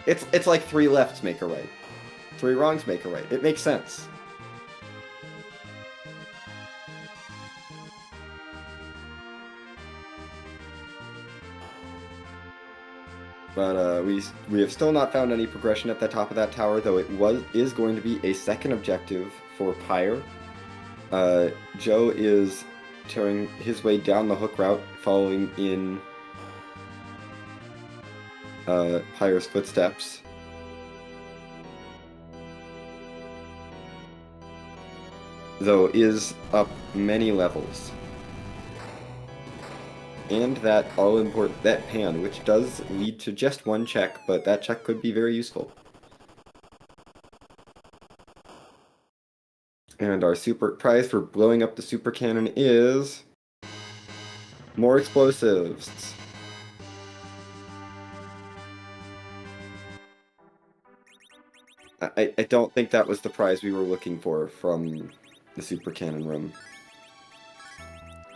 It's like 3 lefts make a right. 3 wrongs make a right. It makes sense. But we have still not found any progression at the top of that tower, though it is going to be a second objective for Pyre. Joe is tearing his way down the hook route, following in Pyre's footsteps. Though is up many levels. And that all-important, that pan, which does lead to just 1 check, but that check could be very useful. And our super prize for blowing up the super cannon is... more explosives. I don't think that was the prize we were looking for from the super cannon room.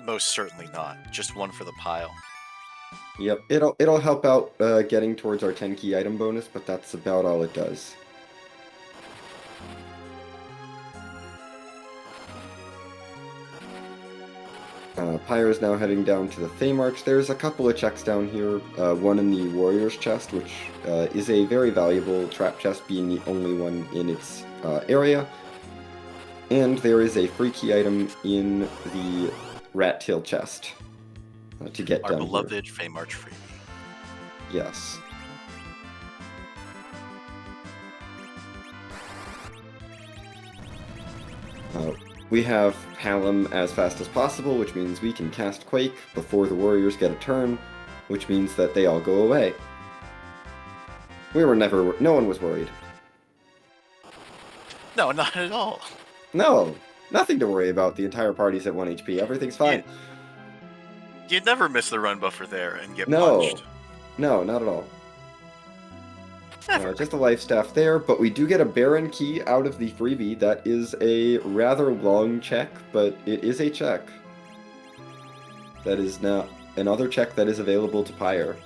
Most certainly not. Just 1 for the pile. Yep, it'll help out getting towards our 10 key item bonus, but that's about all it does. Pyre is now heading down to the Feymarch. There's a couple of checks down here. One in the Warrior's chest, which is a very valuable trap chest, being the only one in its area. And there is a free key item in the Rat Tail chest to get Our down beloved here. Feymarch freebie. Yes. We have Hallam as fast as possible, which means we can cast Quake before the Warriors get a turn, which means that they all go away. No one was worried. No, not at all. No, nothing to worry about. The entire party's at 1 HP. Everything's fine. You'd never miss the run buffer there and get No, punched. no, not at all. Never. Just a life staff there, but we do get a Baron key out of the freebie. That is a rather long check, but it is a check. That is now another check that is available to Pyre.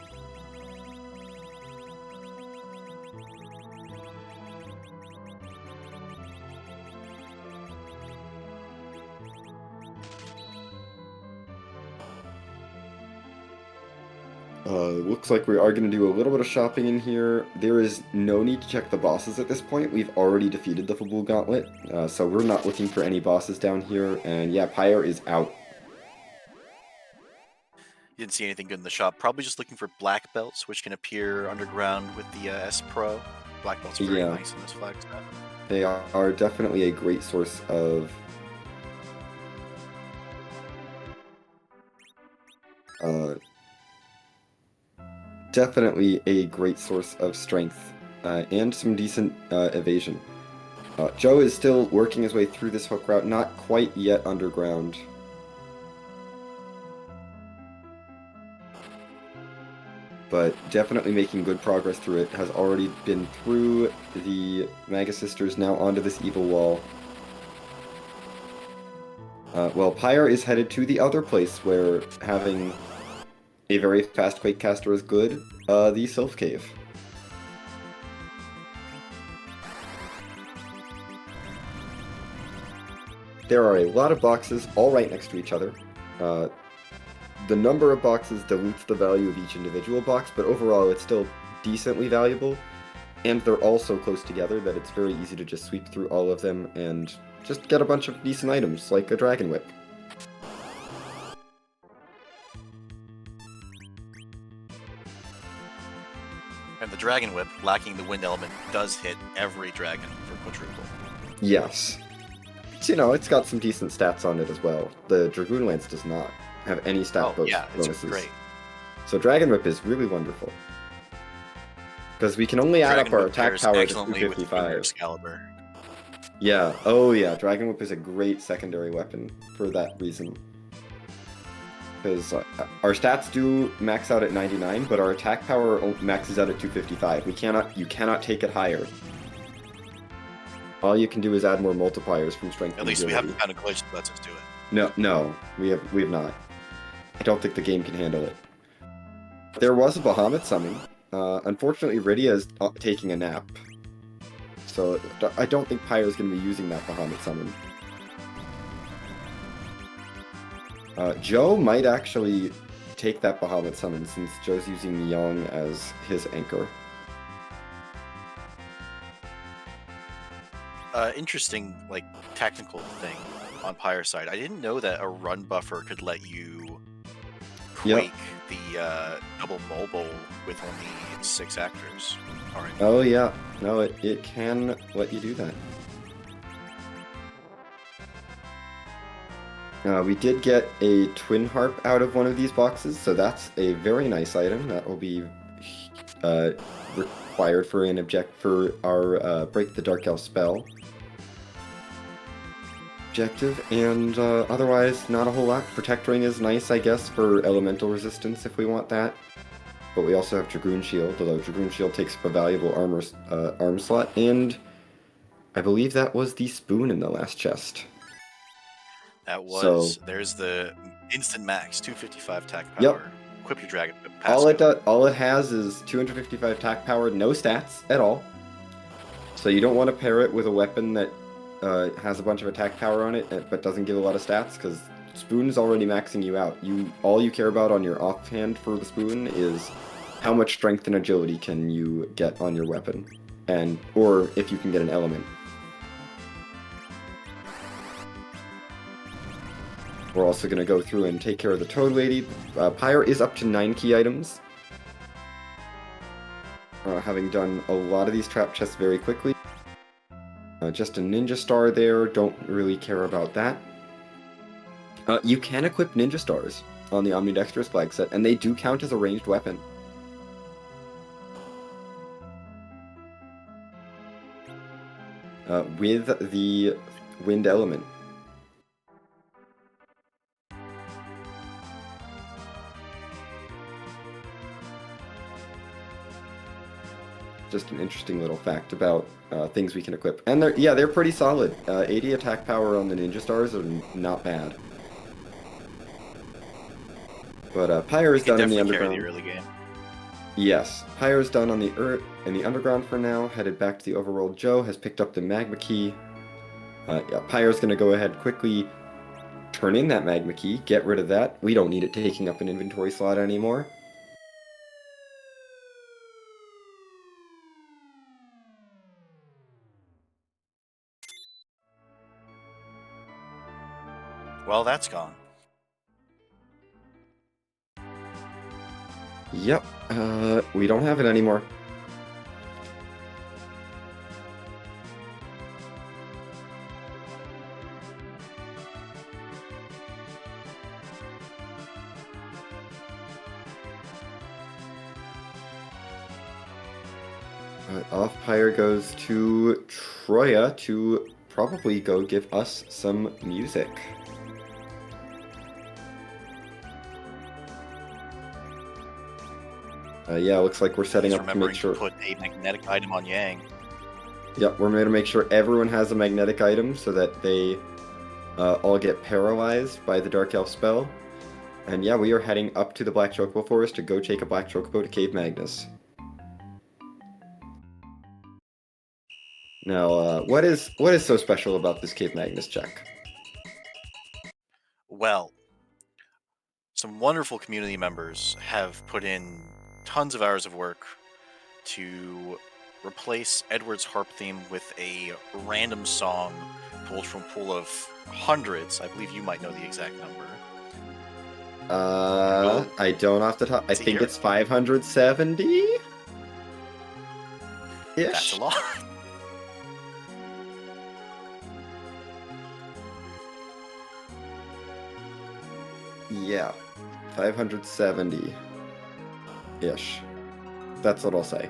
Looks like we are going to do a little bit of shopping in here. There is no need to check the bosses at this point. We've already defeated the Fabul Gauntlet, so we're not looking for any bosses down here. And yeah, Pyre is out. You didn't see anything good in the shop. Probably just looking for black belts, which can appear underground with the S Pro. Black belts are very nice in this flag set. They are definitely a great source of strength and some decent evasion. Joe is still working his way through this hook route, not quite yet underground. But definitely making good progress through it. Has already been through the Magus Sisters, now onto this evil wall. Well, Pyre is headed to the other place where having a very fast Quake caster is good, the Sylph Cave. There are a lot of boxes all right next to each other. The number of boxes dilutes the value of each individual box, but overall it's still decently valuable, and they're all so close together that it's very easy to just sweep through all of them and just get a bunch of decent items, like a Dragon Whip. And the Dragon Whip, lacking the wind element, does hit every dragon for quadruple. Yes. So, it's got some decent stats on it as well. The Dragoon Lance does not have any stat bonuses. It's great. So Dragon Whip is really wonderful. Because we can only add up our attack power to 255. Excalibur. Yeah, oh yeah, Dragon Whip is a great secondary weapon for that reason. Because our stats do max out at 99, but our attack power maxes out at 255. You cannot take it higher. All you can do is add more multipliers from strength. At least we haven't found a glitch that lets us do it. No, we have not. I don't think the game can handle it. There was a Bahamut summon. Unfortunately, Rydia is taking a nap. So I don't think Pyre is going to be using that Bahamut summon. Joe might actually take that Bahamut summon since Joe's using Myong as his anchor. Interesting, technical thing on Pyre side. I didn't know that a run buffer could let you Quake the double mobile with only 6 actors. All right. Oh yeah, no, it can let you do that. We did get a Twin Harp out of one of these boxes, so that's a very nice item. That will be required for our Break the Dark Elf spell objective, and otherwise not a whole lot. Protect Ring is nice, I guess, for elemental resistance if we want that. But we also have Dragoon Shield, although Dragoon Shield takes up a valuable arm slot, and I believe that was the spoon in the last chest. That was. So, there's the instant max, 255 attack power. Yep. Equip your dragon. All it has is 255 attack power, no stats at all. So you don't want to pair it with a weapon that has a bunch of attack power on it, but doesn't give a lot of stats, because Spoon is already maxing you out. All you care about on your offhand for the Spoon is how much strength and agility can you get on your weapon, or if you can get an element. We're also going to go through and take care of the Toad Lady. Pyre is up to 9 key items, having done a lot of these trap chests very quickly. Just a Ninja Star there, don't really care about that. You can equip Ninja Stars on the Omnidextrous flag set, and they do count as a ranged weapon. With the Wind Element. just an interesting little fact about things we can equip. And they're pretty solid. 80 attack power on the Ninja Stars are not bad. But Pyre is done in the underground. Carry the early game. Yes, Pyre is done on the in the underground for now. Headed back to the overworld. Joe has picked up the magma key. Yeah, Pyre's gonna go ahead quickly, turn in that magma key, get rid of that. We don't need it taking up an inventory slot anymore. Well, that's gone. Yep, we don't have it anymore. Off Pyre goes to Troya to probably go give us some music. Yeah, looks like we're setting up to make sure. Put a magnetic item on Yang. Yep, we're going to make sure everyone has a magnetic item so that they all get paralyzed by the Dark Elf spell. And yeah, we are heading up to the Black Chocobo Forest to go take a Black Chocobo to Cave Magnus. Now, what is so special about this Cave Magnus check? Well, some wonderful community members have put in tons of hours of work to replace Edward's harp theme with a random song pulled from a pool of hundreds. I believe you might know the exact number. I don't off the top. I think it's 570-ish? That's a lot. Yeah, 570-ish. That's what I'll say.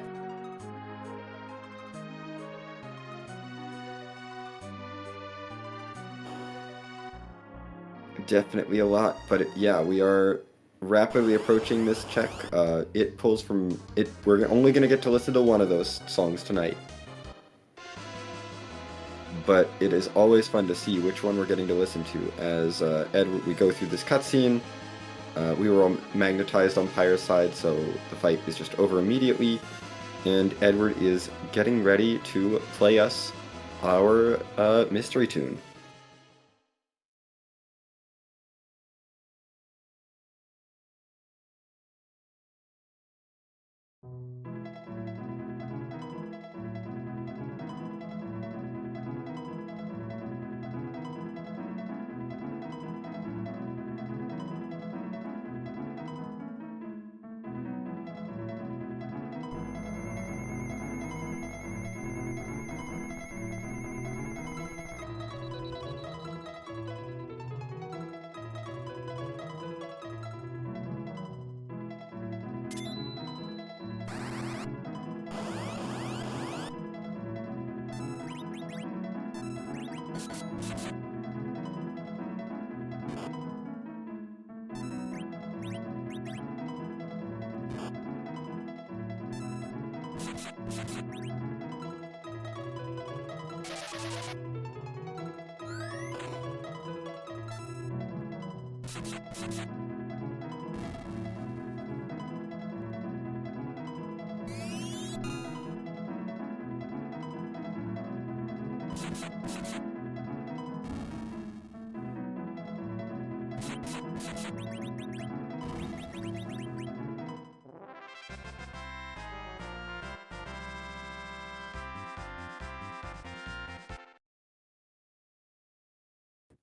Definitely a lot, but yeah, we are rapidly approaching this check. It pulls from it. We're only going to get to listen to one of those songs tonight. But it is always fun to see which one we're getting to listen to. As Edward, we go through this cutscene. We were all magnetized on Pyre's side, so the fight is just over immediately. And Edward is getting ready to play us our mystery tune.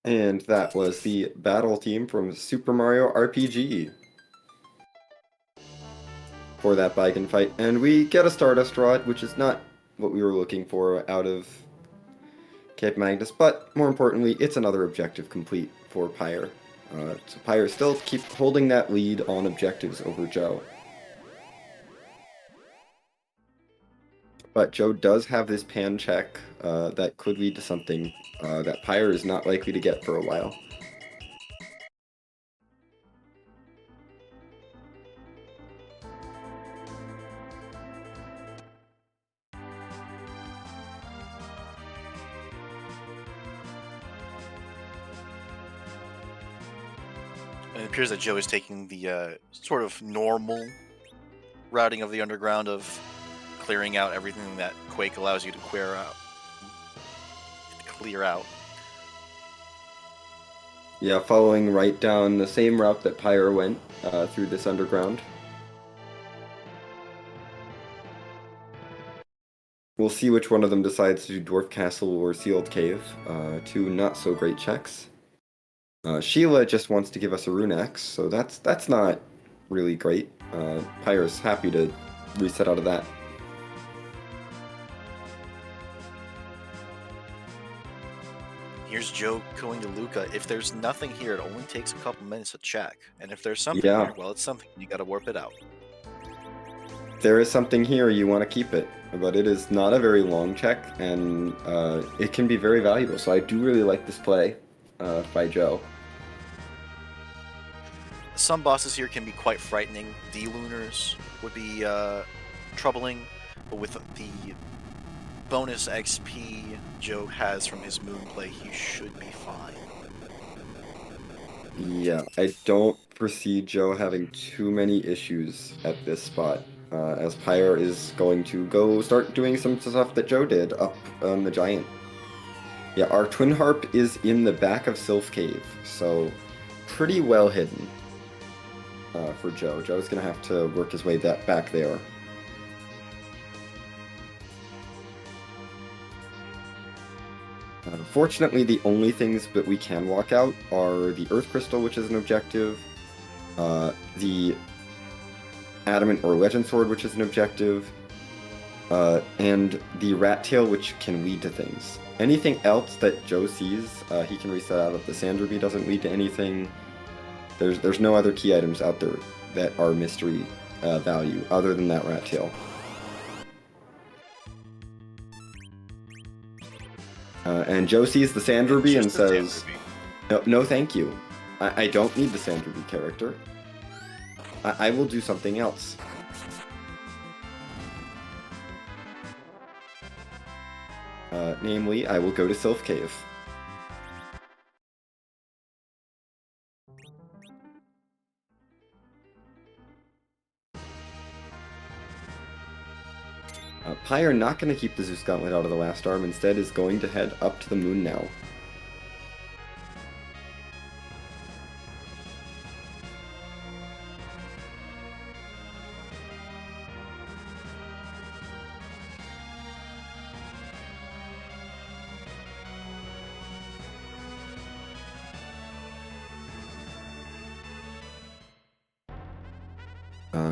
And that was the battle team from Super Mario RPG for that Baiken fight. And we get a Stardust Rod, which is not what we were looking for out of Cave Magnus, but more importantly, it's another objective complete for Pyre. So Pyre still keep holding that lead on objectives over Joe. But Joe does have this pan check that could lead to something that Pyre is not likely to get for a while. It appears that Joe is taking the sort of normal routing of the underground of clearing out everything that Quake allows you to clear out. Yeah, following right down the same route that Pyre went through this underground. We'll see which one of them decides to do Dwarf Castle or Sealed Cave. Two not so great checks. Sheila just wants to give us a Rune Axe, so that's not really great. Pyre's happy to reset out of that. Here's Joe going to Luca. If there's nothing here, it only takes a couple minutes to check. And if there's something Yeah. here, well, it's something. You gotta warp it out. If there is something here, you want to keep it. But it is not a very long check, and it can be very valuable. So I do really like this play by Joe. Some bosses here can be quite frightening. D-Lunars would be troubling, but with the bonus XP Joe has from his moon play, he should be fine. Yeah, I don't foresee Joe having too many issues at this spot, as Pyre is going to go start doing some stuff that Joe did up on the giant. Yeah, our Twin Harp is in the back of Sylph Cave, so pretty well hidden for Joe. Joe's going to have to work his way back there. Fortunately, the only things that we can walk out are the Earth Crystal, which is an objective, the Adamant or Legend Sword, which is an objective, and the Rat Tail, which can lead to things. Anything else that Joe sees, he can reset out of. The Sand Ruby doesn't lead to anything. There's no other key items out there that are mystery value other than that Rat Tail. And Joe sees the Sand Ruby and says, no thank you. I don't need the Sand Ruby character. I will do something else. Namely, I will go to Sylph Cave. Pyre not going to keep the Zeus Gauntlet out of the last arm, instead is going to head up to the moon now.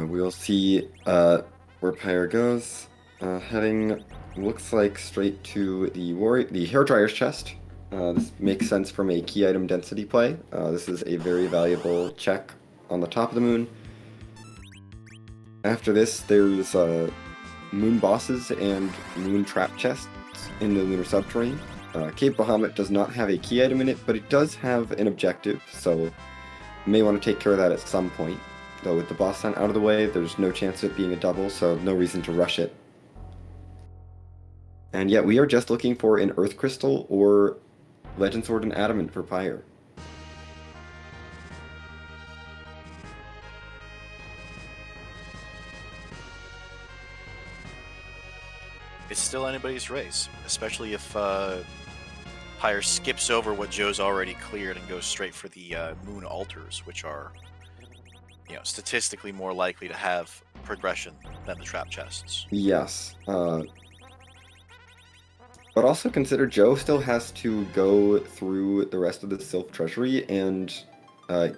We'll see where Pyre goes. Heading, looks like straight to the Hairdryer's chest. This makes sense from a key item density play. This is a very valuable check on the top of the moon. After this, there's moon bosses and moon trap chests in the lunar subterranean. Cave Bahamut does not have a key item in it, but it does have an objective, so you may want to take care of that at some point. Though with the boss hunt out of the way, there's no chance of it being a double, so no reason to rush it. And yet we are just looking for an Earth Crystal or Legend Sword and Adamant for Pyre. It's still anybody's race, especially if Pyre skips over what Joe's already cleared and goes straight for the moon altars, which are, statistically more likely to have progression than the trap chests. Yes. But also consider Joe still has to go through the rest of the Sylph Treasury and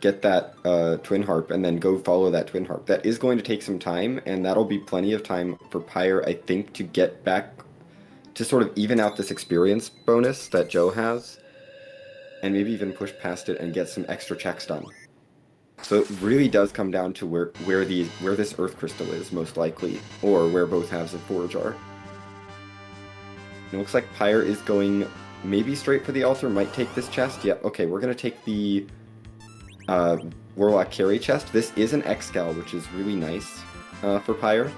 get that Twin Harp and then go follow that Twin Harp. That is going to take some time, and that'll be plenty of time for Pyre, I think, to get back to sort of even out this experience bonus that Joe has, and maybe even push past it and get some extra checks done. So it really does come down to where this Earth Crystal is, most likely, or where both halves of Forge are. It looks like Pyre is going maybe straight for the altar, might take this chest. Yeah, okay, we're going to take the Warlock Carry chest. This is an Excal, which is really nice for Pyre.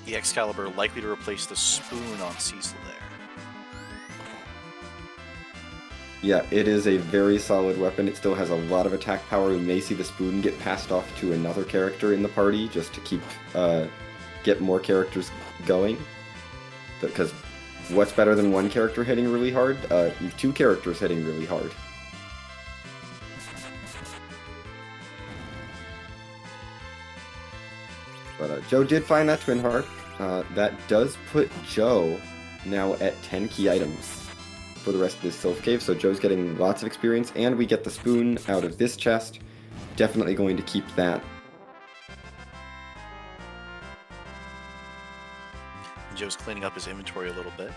The Excalibur likely to replace the spoon on Cecil there. Yeah, it is a very solid weapon. It still has a lot of attack power. We may see the spoon get passed off to another character in the party just to keep get more characters going. Because what's better than one character hitting really hard? Two characters hitting really hard. But Joe did find that Twin Harp. That does put Joe now at 10 key items for the rest of this Sylph Cave. So Joe's getting lots of experience, and we get the spoon out of this chest. Definitely going to keep that. Joe's cleaning up his inventory a little bit.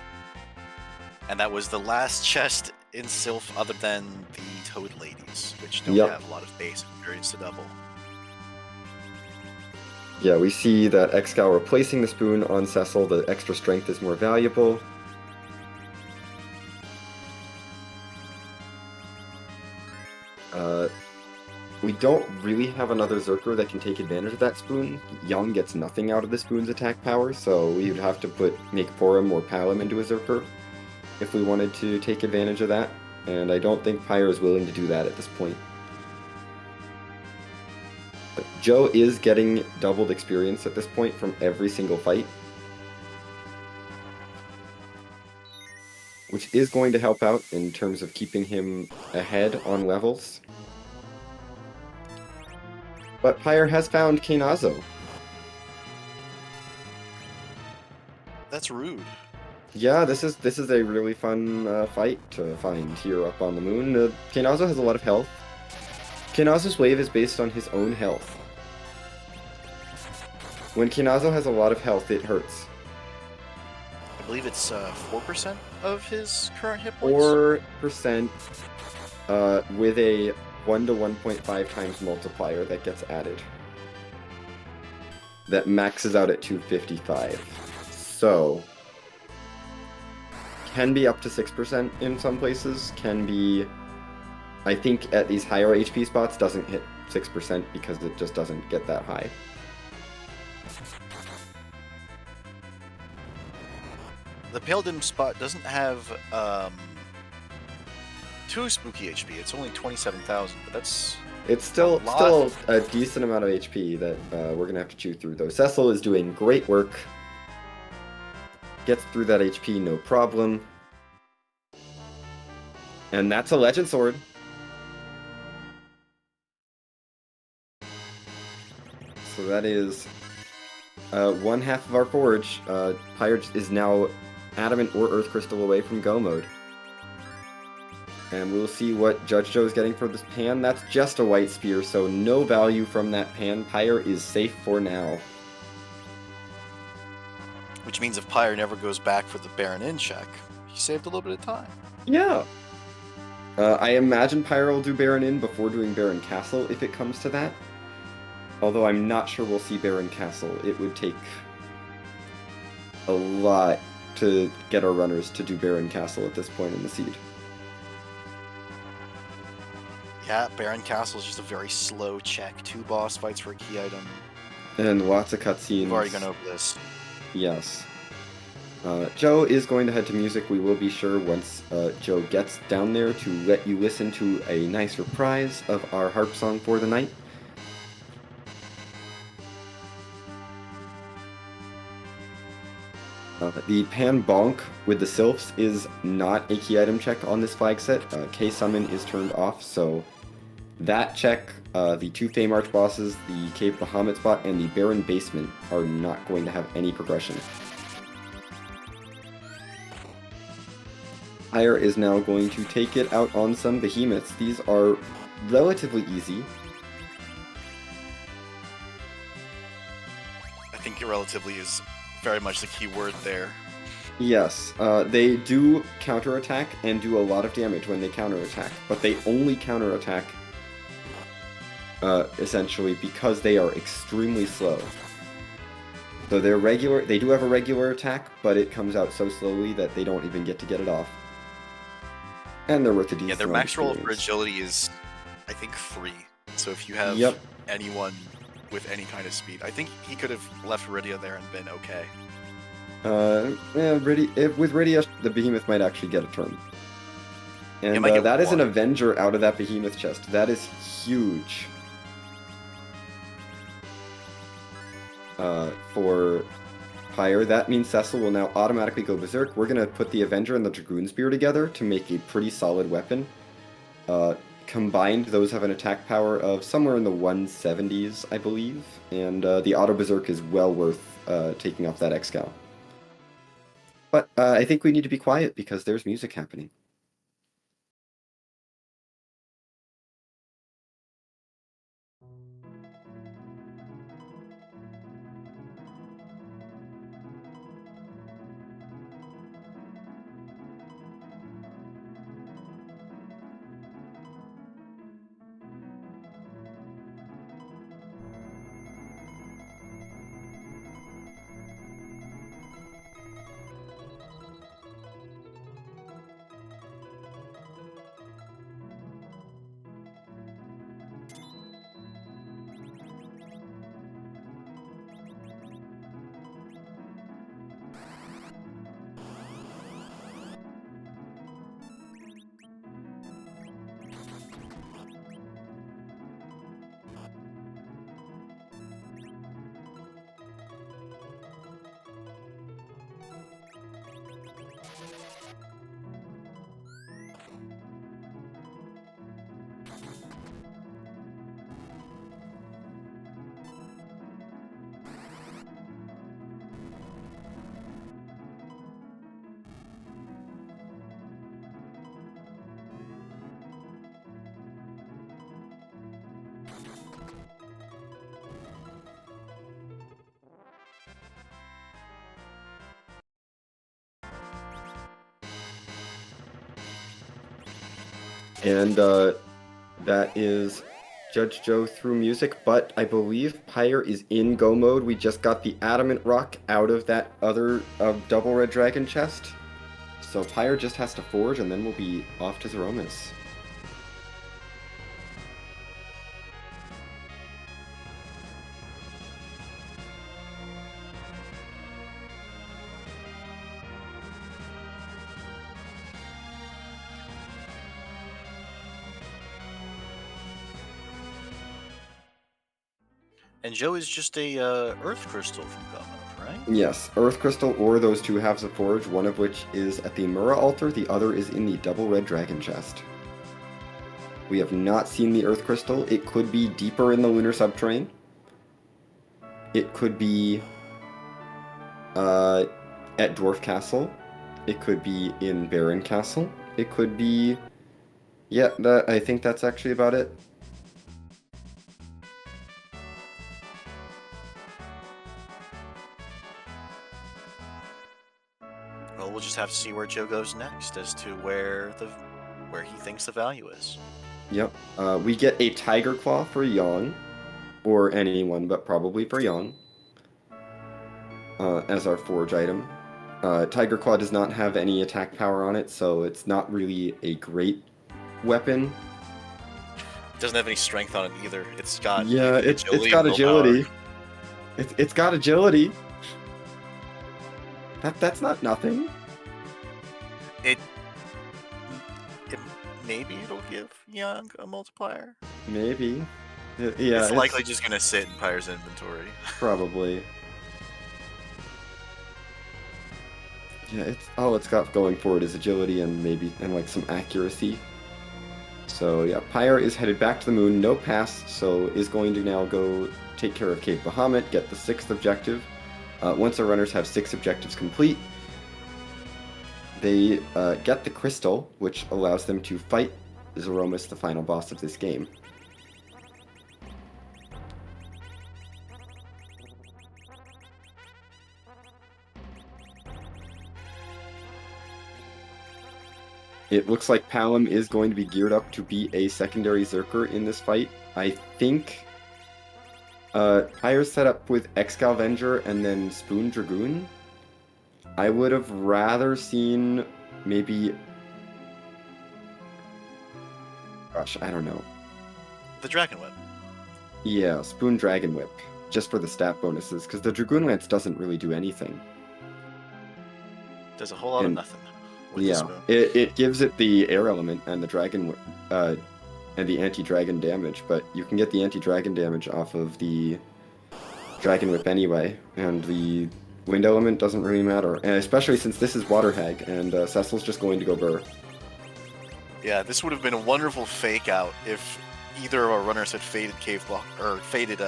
And that was the last chest in Sylph other than the Toad Ladies, which don't have a lot of base experience to double. Yeah, we see that Excal replacing the spoon on Cecil. The extra strength is more valuable. We don't really have another Zerker that can take advantage of that spoon. Young gets nothing out of the spoon's attack power, so we would have to make Porum or Palom into a Zerker if we wanted to take advantage of that. And I don't think Pyre is willing to do that at this point. But Joe is getting doubled experience at this point from every single fight, which is going to help out in terms of keeping him ahead on levels. But Pyre has found Kainazo. That's rude. Yeah, this is a really fun fight to find here up on the moon. Kainazo has a lot of health. Kainazo's wave is based on his own health. When Kainazo has a lot of health, it hurts. I believe it's 4% of his current hit points. 4% with a 1 to 1.5 times multiplier that gets added. That maxes out at 255. So, can be up to 6% in some places, can be, I think at these higher HP spots, doesn't hit 6% because it just doesn't get that high. The Pale Dim spot doesn't have too spooky HP. It's only 27,000, but that's still a decent amount of HP that we're gonna have to chew through though. Cecil is doing great work. Gets through that HP no problem. And that's a Legend Sword. So that is one half of our forge. Pyre is now Adamant or Earth Crystal away from Go mode. And we'll see what Judgejoe is getting for this pan. That's just a white spear, so no value from that pan. Pyre is safe for now. Which means if Pyre never goes back for the Baron in check, he saved a little bit of time. Yeah. I imagine Pyre will do Baron in before doing Baron Castle if it comes to that. Although I'm not sure we'll see Baron Castle. It would take a lot to get our runners to do Baron Castle at this point in the seed. Yeah, Baron Castle is just a very slow check. 2 boss fights for a key item. And lots of cutscenes. We've already gone over this. Yes. Joe is going to head to music. We will be sure once Joe gets down there to let you listen to a nice reprise of our harp song for the night. The Pan Bonk with the Sylphs is not a key item check on this flag set. K-Summon is turned off, so that check, the 2 Fame Arch bosses, the Cave Bahamut spot, and the Baron Basement are not going to have any progression. Pyre is now going to take it out on some behemoths. These are relatively easy. I think relatively is very much the key word there. Yes, they do counterattack and do a lot of damage when they counterattack, but they only counterattack essentially because they are extremely slow. So they do have a regular attack, but it comes out so slowly that they don't even get to get it off. And they're worth a decent. Yeah, their max roll for agility is, I think, 3. So if you have anyone with any kind of speed, I think he could have left Rydia there and been okay. Yeah, with Rydia, the behemoth might actually get a turn. And might get that is an one. Avenger out of that Behemoth chest. That is huge. For Pyre, that means Cecil will now automatically go Berserk. We're going to put the Avenger and the Dragoon Spear together to make a pretty solid weapon. Combined, those have an attack power of somewhere in the 170s, I believe. And the Auto Berserk is well worth taking off that Excal. But I think we need to be quiet because there's music happening. And that is Judgejoe through music, but I believe Pyre is in go mode. We just got the Adamant Rock out of that other double red dragon chest. So Pyre just has to forge and then we'll be off to Zeromus. And Joe is just a Earth Crystal from Gummo, right? Yes, Earth Crystal or those two halves of Forge, one of which is at the Mura altar, the other is in the double red dragon chest. We have not seen the Earth Crystal. It could be deeper in the lunar subterrane. It could be at Dwarf Castle. It could be in Baron Castle. It could be... Yeah, I think that's actually about it. Well, we'll just have to see where Joe goes next as to where he thinks the value is. Yep. We get a Tiger Claw for Yang, or anyone, but probably for Yang, as our forge item. Tiger Claw does not have any attack power on it, so it's not really a great weapon. It doesn't have any strength on it either. It's got it's agility got and agility. willpower. It's got agility. That's not nothing. Maybe it'll give Yang a multiplier. Maybe. Yeah. It's likely just gonna sit in Pyre's inventory. Probably. Yeah, it's got going for it is agility and like some accuracy. So yeah, Pyre is headed back to the moon, no pass, so is going to now go take care of Cape Bahamut, get the 6th objective. Once our runners have 6 objectives complete, they get the crystal, which allows them to fight Zeromus, the final boss of this game. It looks like Palom is going to be geared up to be a secondary Zerker in this fight. I think Pyre's set up with Excalvenger and then Spoon Dragoon. I would have rather seen maybe... Gosh, I don't know. The Dragon Whip. Yeah, Spoon Dragon Whip. Just for the stat bonuses, because the Dragoon Lance doesn't really do anything. Does a whole lot of nothing. with this Yeah, move. it gives it the air element and the dragon and the anti-dragon damage, but you can get the anti-dragon damage off of the dragon whip anyway, and the wind element doesn't really matter, and especially since this is water hag and Cecil's just going to go burr. Yeah, this would have been a wonderful fake out if either of our runners had faded Cave Block or faded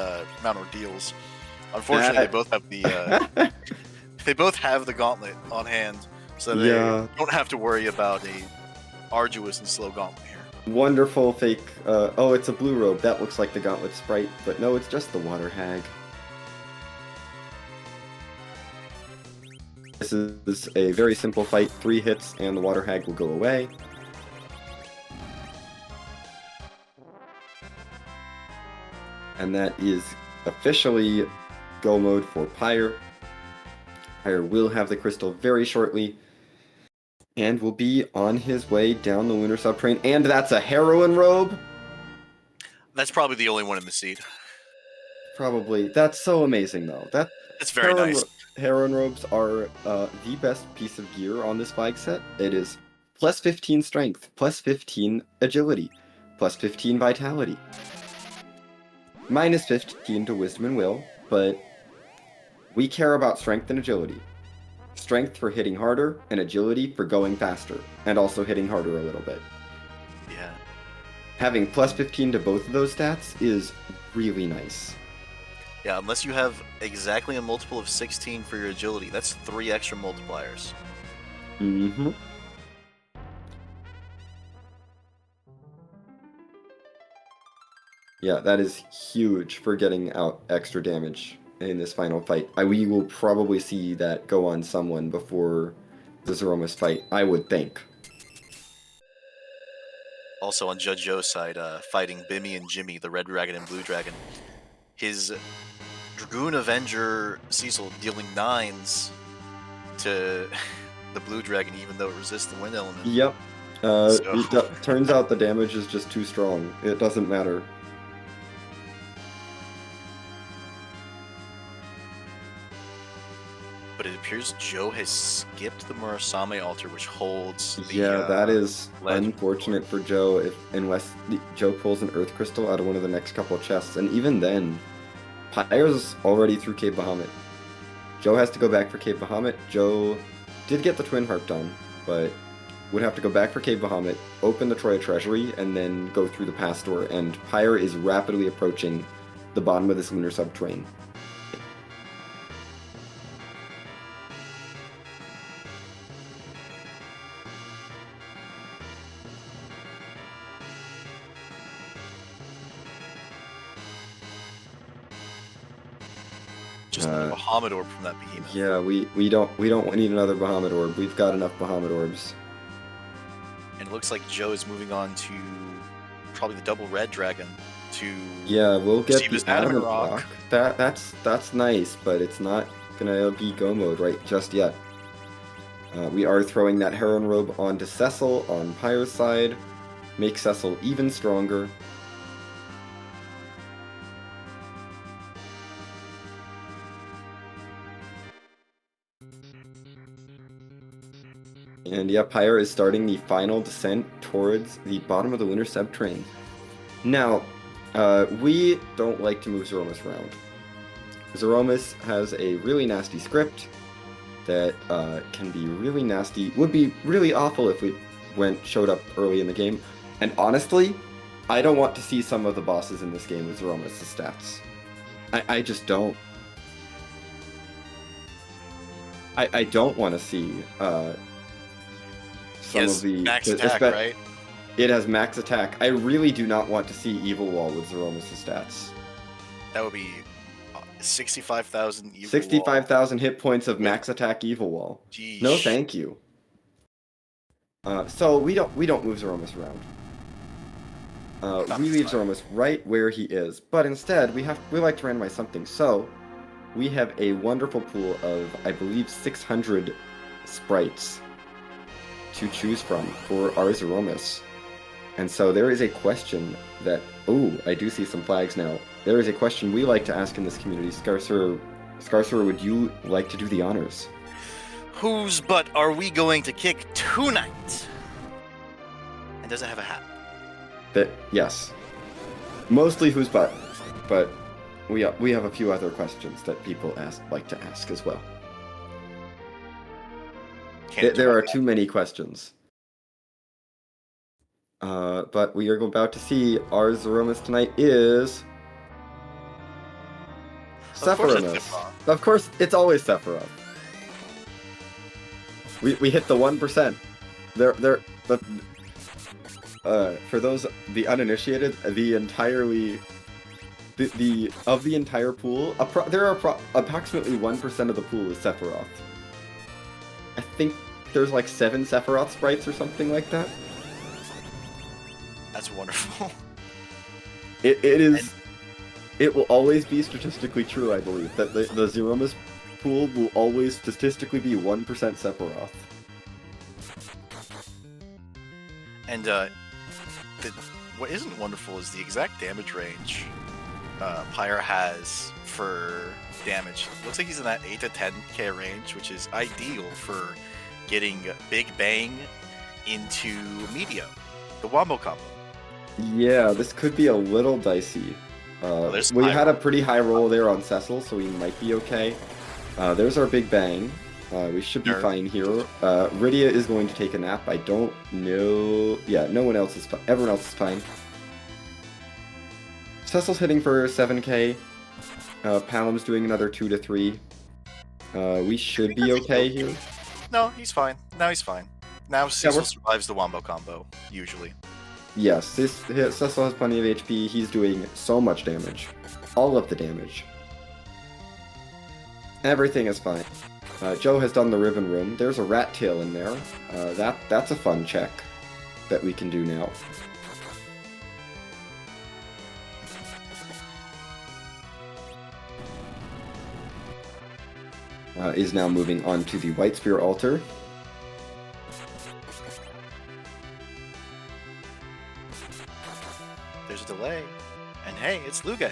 Mount Ordeals. Unfortunately, they both have the gauntlet on hand, so they don't have to worry about a arduous and slow gauntlet here. Wonderful fake. Oh, it's a blue robe. That looks like the gauntlet sprite, but no, it's just the water hag. This is a very simple fight. 3 hits and the water hag will go away. And that is officially go mode for Pyre. Pyre will have the crystal very shortly and will be on his way down the lunar subterrane. And that's a heroine robe? That's probably the only one in the seed. Probably. That's so amazing, though. It's very nice. Heroine robes are the best piece of gear on this flag set. It is plus 15 strength, plus 15 agility, plus 15 vitality. Minus 15 to wisdom and will, but we care about strength and agility. Strength for hitting harder, and agility for going faster, and also hitting harder a little bit. Yeah. Having plus 15 to both of those stats is really nice. Yeah, unless you have exactly a multiple of 16 for your agility, that's 3 extra multipliers. Mm-hmm. Yeah, that is huge for getting out extra damage in this final fight. We will probably see that go on someone before the Zeromus fight, I would think. Also on Judgejoe's side, fighting Bimmy and Jimmy, the red dragon and blue dragon. His Dragoon Avenger Cecil dealing 9s to the blue dragon, even though it resists the wind element. Yep. Turns out the damage is just too strong. It doesn't matter. But it appears Joe has skipped the Murasame altar, which holds the, that is unfortunate for for Joe, unless Joe pulls an Earth Crystal out of one of the next couple of chests. And even then, Pyre's already through Cave Bahamut. Joe has to go back for Cave Bahamut. Joe did get the Twin Harp done, but would have to go back for Cave Bahamut, open the Troya Treasury, and then go through the pass door. And Pyre is rapidly approaching the bottom of this lunar subterrane. Just a Bahamut orb from that behemoth. Yeah, we don't need another Bahamut orb. We've got enough Bahamut orbs. And it looks like Joe is moving on to probably the double red dragon to we'll get his the adamant rock. That's nice, but it's not gonna be go mode right just yet. We are throwing that heroine robe onto Cecil on Pyre's side, make Cecil even stronger. And yeah, Pyre is starting the final descent towards the bottom of the lunar subterrane. Now, we don't like to move Zeromus around. Zeromus has a really nasty script that can be really nasty. Would be really awful if we showed up early in the game. And honestly, I don't want to see some of the bosses in this game with Zeromus' stats. I just don't. I don't want to see some of the max attack, right? It has max attack. I really do not want to see Evil Wall with Zeromus' stats. That would be 65,000 Evil 65,000 hit points of max attack Evil Wall. Jeez. No, thank you. So we don't move Zeromus around. We leave Zeromus right where he is, but instead we like to randomize something. So we have a wonderful pool of, I believe, 600 sprites to choose from for our Zeromus. And so there is a question that, I do see some flags now. There is a question we like to ask in this community. Scarcer, would you like to do the honors? Whose butt are we going to kick tonight? And does it have a hat? Yes. Mostly whose butt, but we have a few other questions that people like to ask as well. There are too many questions. But we are about to see our Zeromus tonight is Sephiroth. Of course, it's always Sephiroth. We hit the 1%. For those the uninitiated, of the entire pool, there are approximately 1% of the pool is Sephiroth. I think there's like 7 Sephiroth sprites or something like that. That's wonderful. It is. It will always be statistically true, I believe, that the Zeromus pool will always statistically be 1% Sephiroth. And what isn't wonderful is the exact damage range Pyre has for damage. Looks like he's in that 8 to 10k range, which is ideal for getting Big Bang into medium, the wombo combo. Yeah, this could be a little dicey. We had a pretty high roll there on Cecil, so we might be okay. There's our Big Bang. We should be fine here. Rydia is going to take a nap. I don't know. Yeah, no one else is fine. Everyone else is fine. Cecil's hitting for 7k. Palom's doing another 2 to 3. We should be okay here. No, he's fine. Now he's fine. Now Cecil survives the wombo combo, usually. Yes, Cecil has plenty of HP. He's doing so much damage. All of the damage. Everything is fine. Joe has done the ribbon room. There's a rat tail in there. That's a fun check that we can do now. Is now moving on to the White Spear altar. There's a delay. And hey, it's Luge.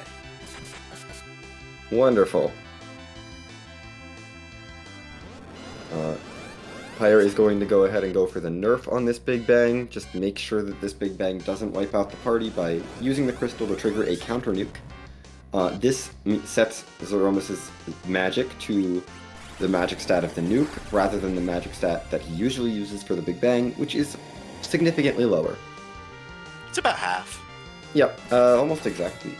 Wonderful. Pyre is going to go ahead and go for the nerf on this Big Bang. Just make sure that this Big Bang doesn't wipe out the party by using the crystal to trigger a counter nuke. This sets Zeromus' magic to the magic stat of the nuke, rather than the magic stat that he usually uses for the Big Bang, which is significantly lower. It's about half. Yep, almost exactly.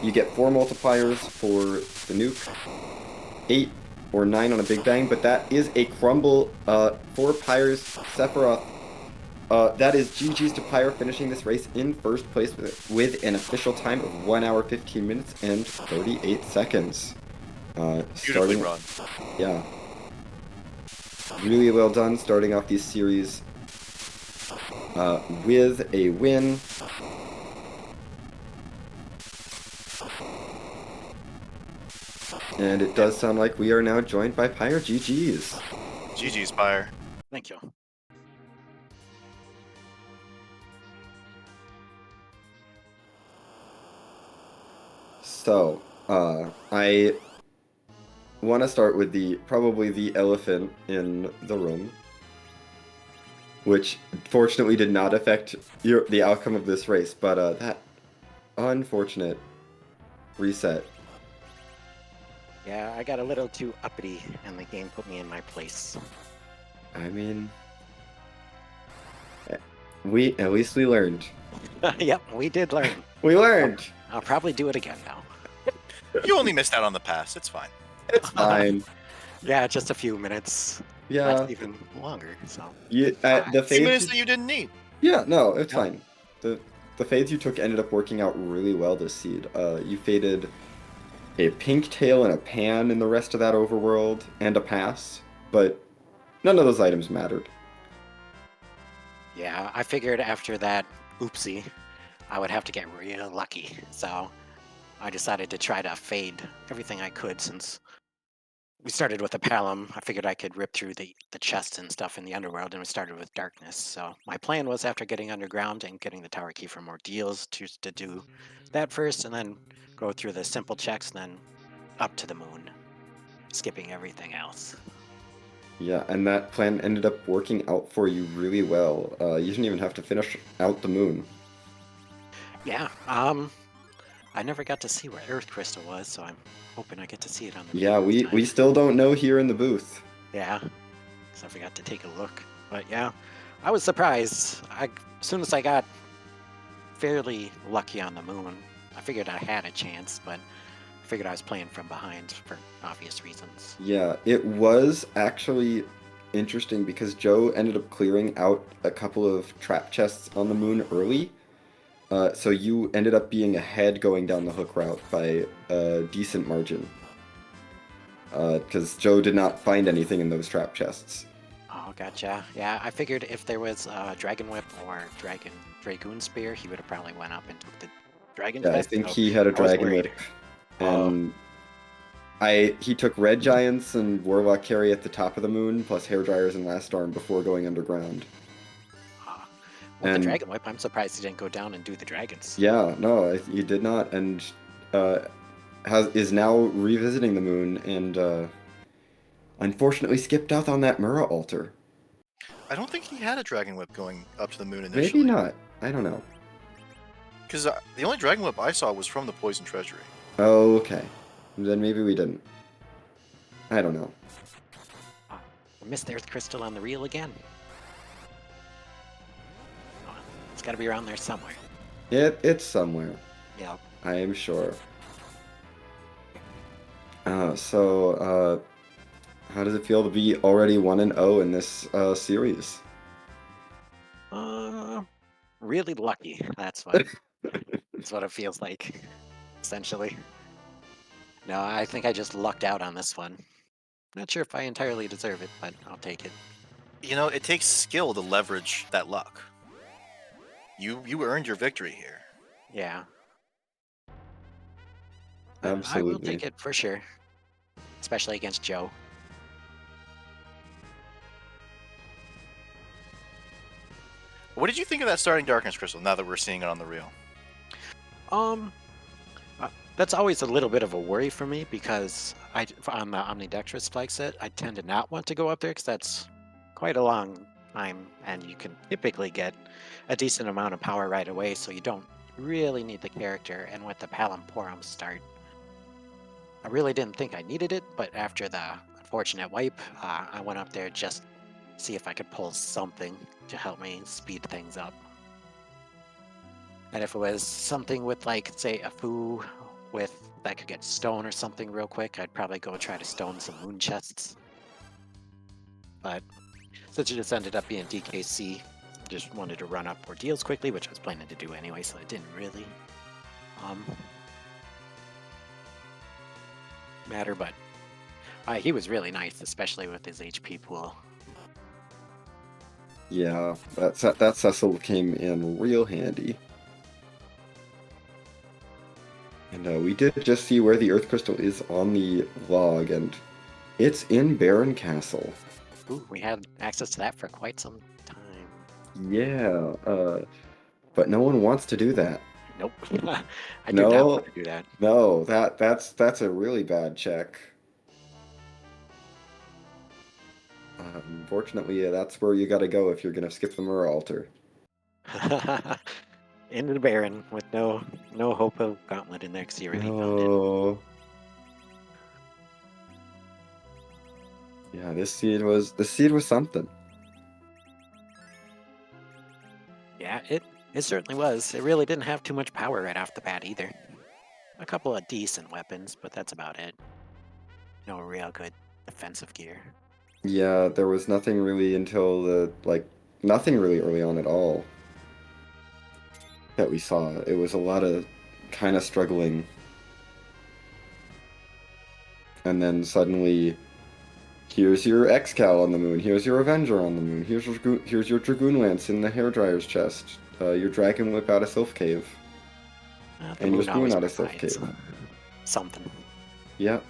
You get 4 multipliers for the nuke, 8 or 9 on a Big Bang, but that is a crumble for Pyre's Sephiroth. That is GG's to Pyre, finishing this race in first place with an official time of 1 hour 15 minutes and 38 seconds. Beautifully run. Yeah. Really well done, starting off these series with a win. And it does sound like we are now joined by Pyre. GG's. GG's, Pyre. Thank you. So, I want to start with probably the elephant in the room, which fortunately did not affect the outcome of this race, but that unfortunate reset. Yeah, I got a little too uppity, and the game put me in my place. I mean, at least we learned. Yep, we did learn. We learned. I'll probably do it again now. You only missed out on the pass. It's fine. It's fine. Yeah, just a few minutes. Yeah. Not even longer. So. The Few fades. minutes that you didn't need. Yeah, no, it's fine. The fades you took ended up working out really well this seed. You faded a pink tail and a pan in the rest of that overworld, and a pass, but none of those items mattered. Yeah, I figured after that oopsie, I would have to get real lucky. So I decided to try to fade everything I could since we started with a Palom. I figured I could rip through the chests and stuff in the underworld, and we started with darkness. So my plan was, after getting underground and getting the tower key for more deals, to do that first, and then go through the simple checks, and then up to the moon, skipping everything else. Yeah, and that plan ended up working out for you really well. You didn't even have to finish out the moon. Yeah. I never got to see where Earth Crystal was, so I'm hoping I get to see it on the Yeah, reel this we time. still don't know here in the booth. Yeah, because I forgot to take a look. But yeah, I was surprised. As soon as I got fairly lucky on the moon, I figured I had a chance, but I figured I was playing from behind for obvious reasons. Yeah, it was actually interesting because Joe ended up clearing out a couple of trap chests on the moon early. So you ended up being ahead going down the hook route by a decent margin. Because Joe did not find anything in those trap chests. Oh, gotcha. Yeah, I figured if there was a Dragon Whip or Dragoon Spear, he would have probably went up and took the Dragon Yeah, I chest, think so he had a I was Dragon worried. Whip, Oh, and he took Red Giants and Warlock Carry at the top of the moon, plus Hair Dryers and Last Storm before going underground. ah. With the And Dragon Whip, I'm surprised he didn't go down and do the dragons. yeah, no, he did not, and uh, is now revisiting the moon, and unfortunately skipped out on that Mura altar. I don't think he had a Dragon Whip going up to the moon Maybe initially. not. I don't know. Because the only Dragon Whip I saw was from the Poison Treasury. Oh, okay. Then maybe we didn't. I don't know. Ah, I missed the Earth Crystal on the reel again. Oh, it's got to be around there somewhere. It's somewhere, Yeah. I am sure. So, how does it feel to be already 1-0 in this series? Really lucky. That's what it feels like, essentially. No, I think I just lucked out on this one. Not sure if I entirely deserve it, but I'll take it. You know, it takes skill to leverage that luck. You earned your victory here. Yeah. But I will Absolutely. take it for sure, especially against Joe. What did you think of that starting Darkness Crystal now that we're seeing it on the reel? Um, that's always a little bit of a worry for me because on the Omnidextrous spike set, I tend to not want to go up there because that's quite a long time, and you can typically get a decent amount of power right away, so you don't really need the character. And with the Palamporum start, I really didn't think I needed it, but after the unfortunate wipe, I went up there just to see if I could pull something to help me speed things up. And if it was something with, like, say, a foo with that could get stone or something real quick, I'd probably go try to stone some moon chests. But since it just ended up being DKC, just wanted to run up ordeals quickly, which I was planning to do anyway, so it didn't really matter. But he was really nice, especially with his HP pool. Yeah, that Cecil came in real handy. And we did just see where the Earth Crystal is on the log, and it's in Baron Castle. Ooh, we had access to that for quite some time. Yeah, but no one wants to do that. Nope. I do not No, want to do that. no, that's a really bad check. Unfortunately, that's where you gotta go if you're gonna skip the Mura altar. Into the Baron with no hope of Gauntlet in there because he already found it. No. Yeah, this seed was something. Yeah, it certainly was. It really didn't have too much power right off the bat either. A couple of decent weapons, but that's about it. No real good defensive gear. Yeah, there was nothing really until nothing really early on at all that we saw. It was a lot of kind of struggling. And then suddenly, here's your Excal on the moon, here's your Avenger on the moon, here's your Dragoon Lance in the Hairdryer's chest, your Dragon Whip out of Sylph Cave, The and your moon Spoon always out of Sylph provides Cave. something. Yep.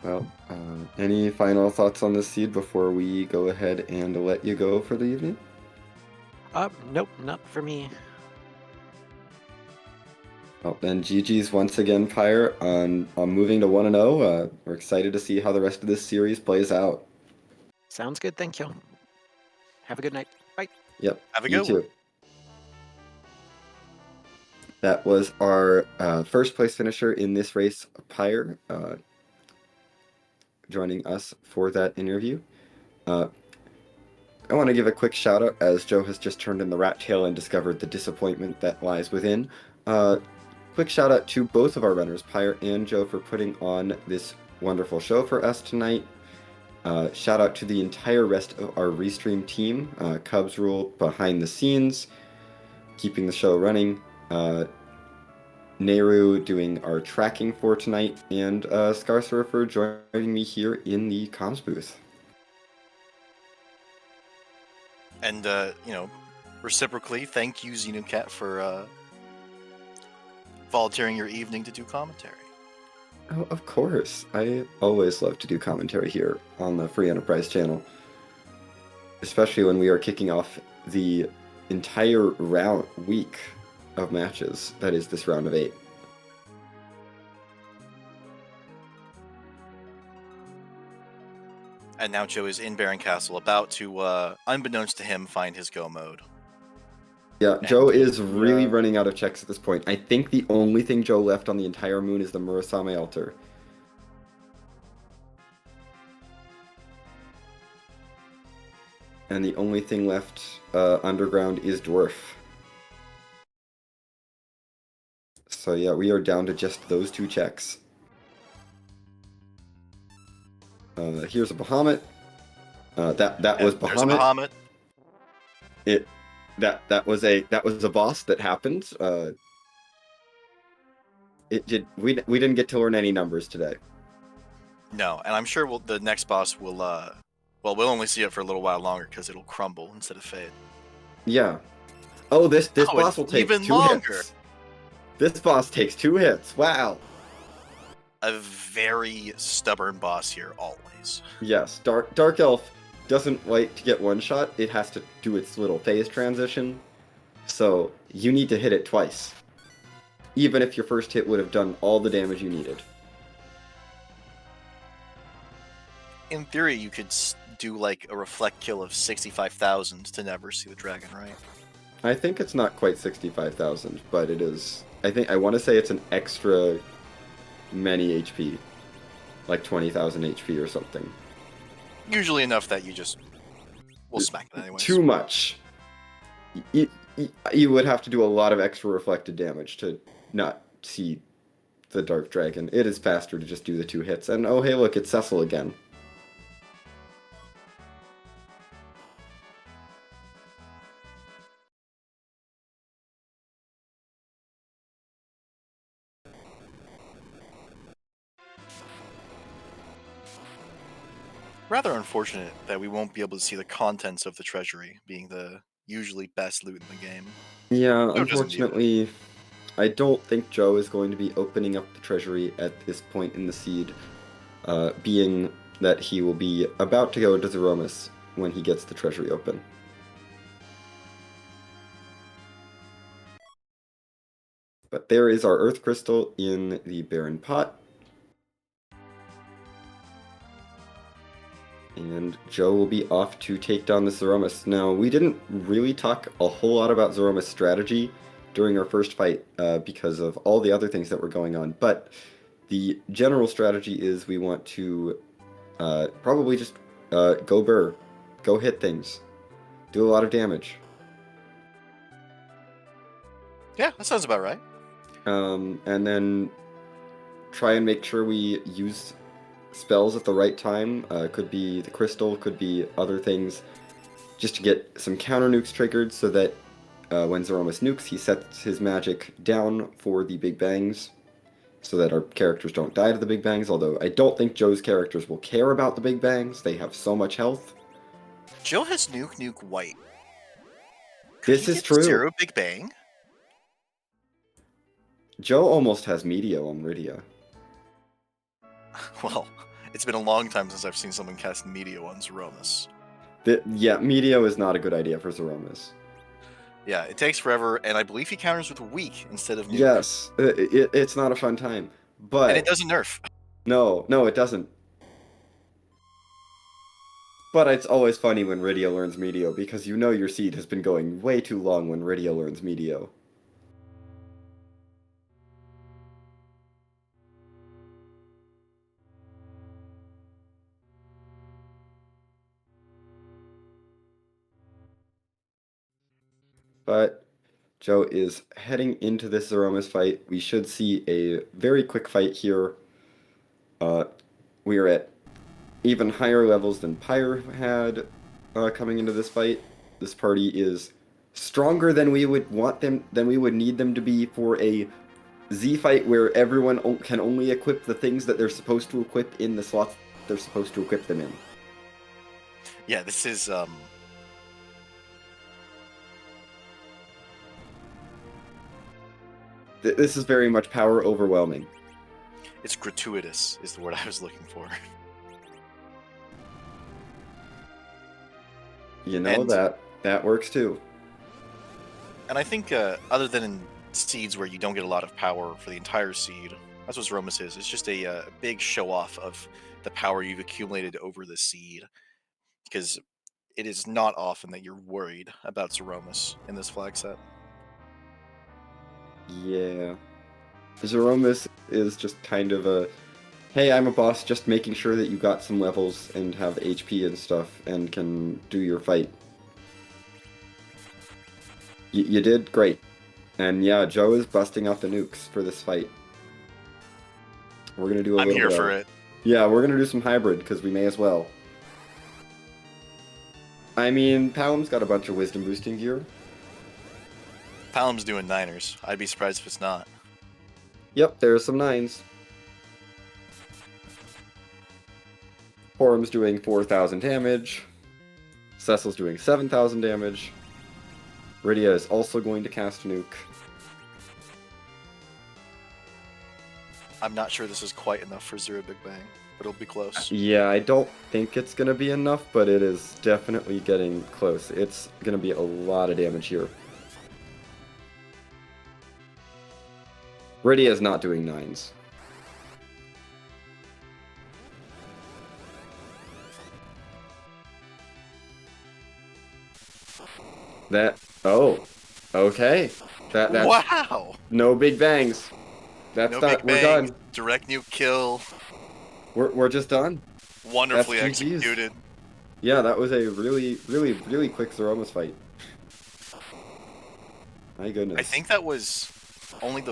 Well, any final thoughts on this seed before we go ahead and let you go for the evening? Nope, not for me. Well, then GG's once again, Pyre, on moving to 1-0. We're excited to see how the rest of this series plays out. Sounds good. Thank you. Have a good night. Bye. Yep, Have a you good too. one. That was our first place finisher in this race, Pyre, joining us for that interview. I want to give a quick shout out as Joe has just turned in the rat tail and discovered the disappointment that lies within. Quick shout out to both of our runners, Pyre and Joe, for putting on this wonderful show for us tonight. Shout out to the entire rest of our Restream team, Cubs Rule behind the scenes, keeping the show running. Nehru doing our tracking for tonight, and Scar Surfer joining me here in the comms booth. And, reciprocally, thank you, Xenocat, for volunteering your evening to do commentary. Oh, of course. I always love to do commentary here on the Free Enterprise channel. Especially when we are kicking off the entire week of matches that is this round of 8. And now Joe is in Baron Castle, about to, unbeknownst to him, find his go mode. Yeah, Joe is really running out of checks at this point. I think the only thing Joe left on the entire moon is the Murasame altar. And the only thing left underground is Dwarf. So yeah, we are down to just those 2 checks. Here's a Bahamut. That was Bahamut. That was a boss that happened. We didn't get to learn any numbers today. No, and I'm sure the next boss will we'll only see it for a little while longer because it'll crumble instead of fade. Yeah. Oh, this boss will take even 2 longer. hits. This boss takes 2 hits. Wow. A very stubborn boss here, always. Yes, Dark Elf doesn't like to get one shot. It has to do its little phase transition. So you need to hit it twice. Even if your first hit would have done all the damage you needed. In theory, you could do like a reflect kill of 65,000 to never see the dragon, right? I think it's not quite 65,000, but it is. I want to say it's an extra many HP. Like 20,000 HP or something. Usually enough that you just will smack it anyways. Too much. You would have to do a lot of extra reflected damage to not see the Dark Dragon. It is faster to just do the 2 hits. And oh hey look, it's Cecil again. Rather unfortunate that we won't be able to see the contents of the treasury, being the usually best loot in the game. Yeah, Joe doesn't view it. unfortunately, I don't think Joe is going to be opening up the treasury at this point in the seed, being that he will be about to go to Zeromus when he gets the treasury open. But there is our Earth Crystal in the Barren Pot. And Joe will be off to take down the Zeromus. Now, we didn't really talk a whole lot about Zeromus strategy during our first fight because of all the other things that were going on, but the general strategy is we want to probably just go burr, go hit things, do a lot of damage. Yeah, that sounds about right. And then try and make sure we use spells at the right time. Could be the crystal, could be other things, just to get some counter nukes triggered so that when Zeromus nukes, he sets his magic down for the Big Bangs so that our characters don't die to the Big Bangs, although I don't think Joe's characters will care about the Big Bangs. They have so much health. Joe has nuke white. This is true. 0 Big Bang? Joe almost has Meteo on Rydia. Well, it's been a long time since I've seen someone cast Meteo on Zeromus. Yeah, Meteo is not a good idea for Zeromus. Yeah, it takes forever, and I believe he counters with weak instead of nuke. Yes, it's not a fun time. And But it doesn't nerf. no, it doesn't. But it's always funny when Rydio learns Medio, because you know your seed has been going way too long when Rydio learns Medio. But Joe is heading into this Zeromus fight. We should see a very quick fight here. We are at even higher levels than Pyre had coming into this fight. This party is stronger than we would want them, than we would need them to be for a Z fight where everyone can only equip the things that they're supposed to equip in the slots they're supposed to equip them in. Yeah, this is This is very much power overwhelming. it's gratuitous is the word I was looking for. You know, And- that works too. And I think other than in seeds where you don't get a lot of power for the entire seed, that's what Zeromus is. It's just a big show off of the power you've accumulated over the seed. Because it is not often that you're worried about Zeromus in this flag set. Yeah. Zeromus is just kind of a, hey, I'm a boss, just making sure that you got some levels and have HP and stuff and can do your fight. You did great. And yeah, Joe is busting out the nukes for this fight. We're gonna do a I'm little here bit for of, it. Yeah, we're gonna do some hybrid, because we may as well. I mean, Palom's got a bunch of wisdom boosting gear. Palom's doing 9ers. I'd be surprised if it's not. Yep, there's some 9s. Forum's doing 4,000 damage. Cecil's doing 7,000 damage. Rydia is also going to cast a nuke. I'm not sure this is quite enough for Zero Big Bang, but it'll be close. Yeah, I don't think it's going to be enough, but it is definitely getting close. It's going to be a lot of damage here. Rydia is not doing 9s. Oh, okay. That's Wow! no big bangs. That's No done. big We're bang. done. Direct nuke kill. We're just done. Wonderfully That's GG's. executed. Yeah, that was a really, really, really quick Zeromus fight. My goodness. I think that was only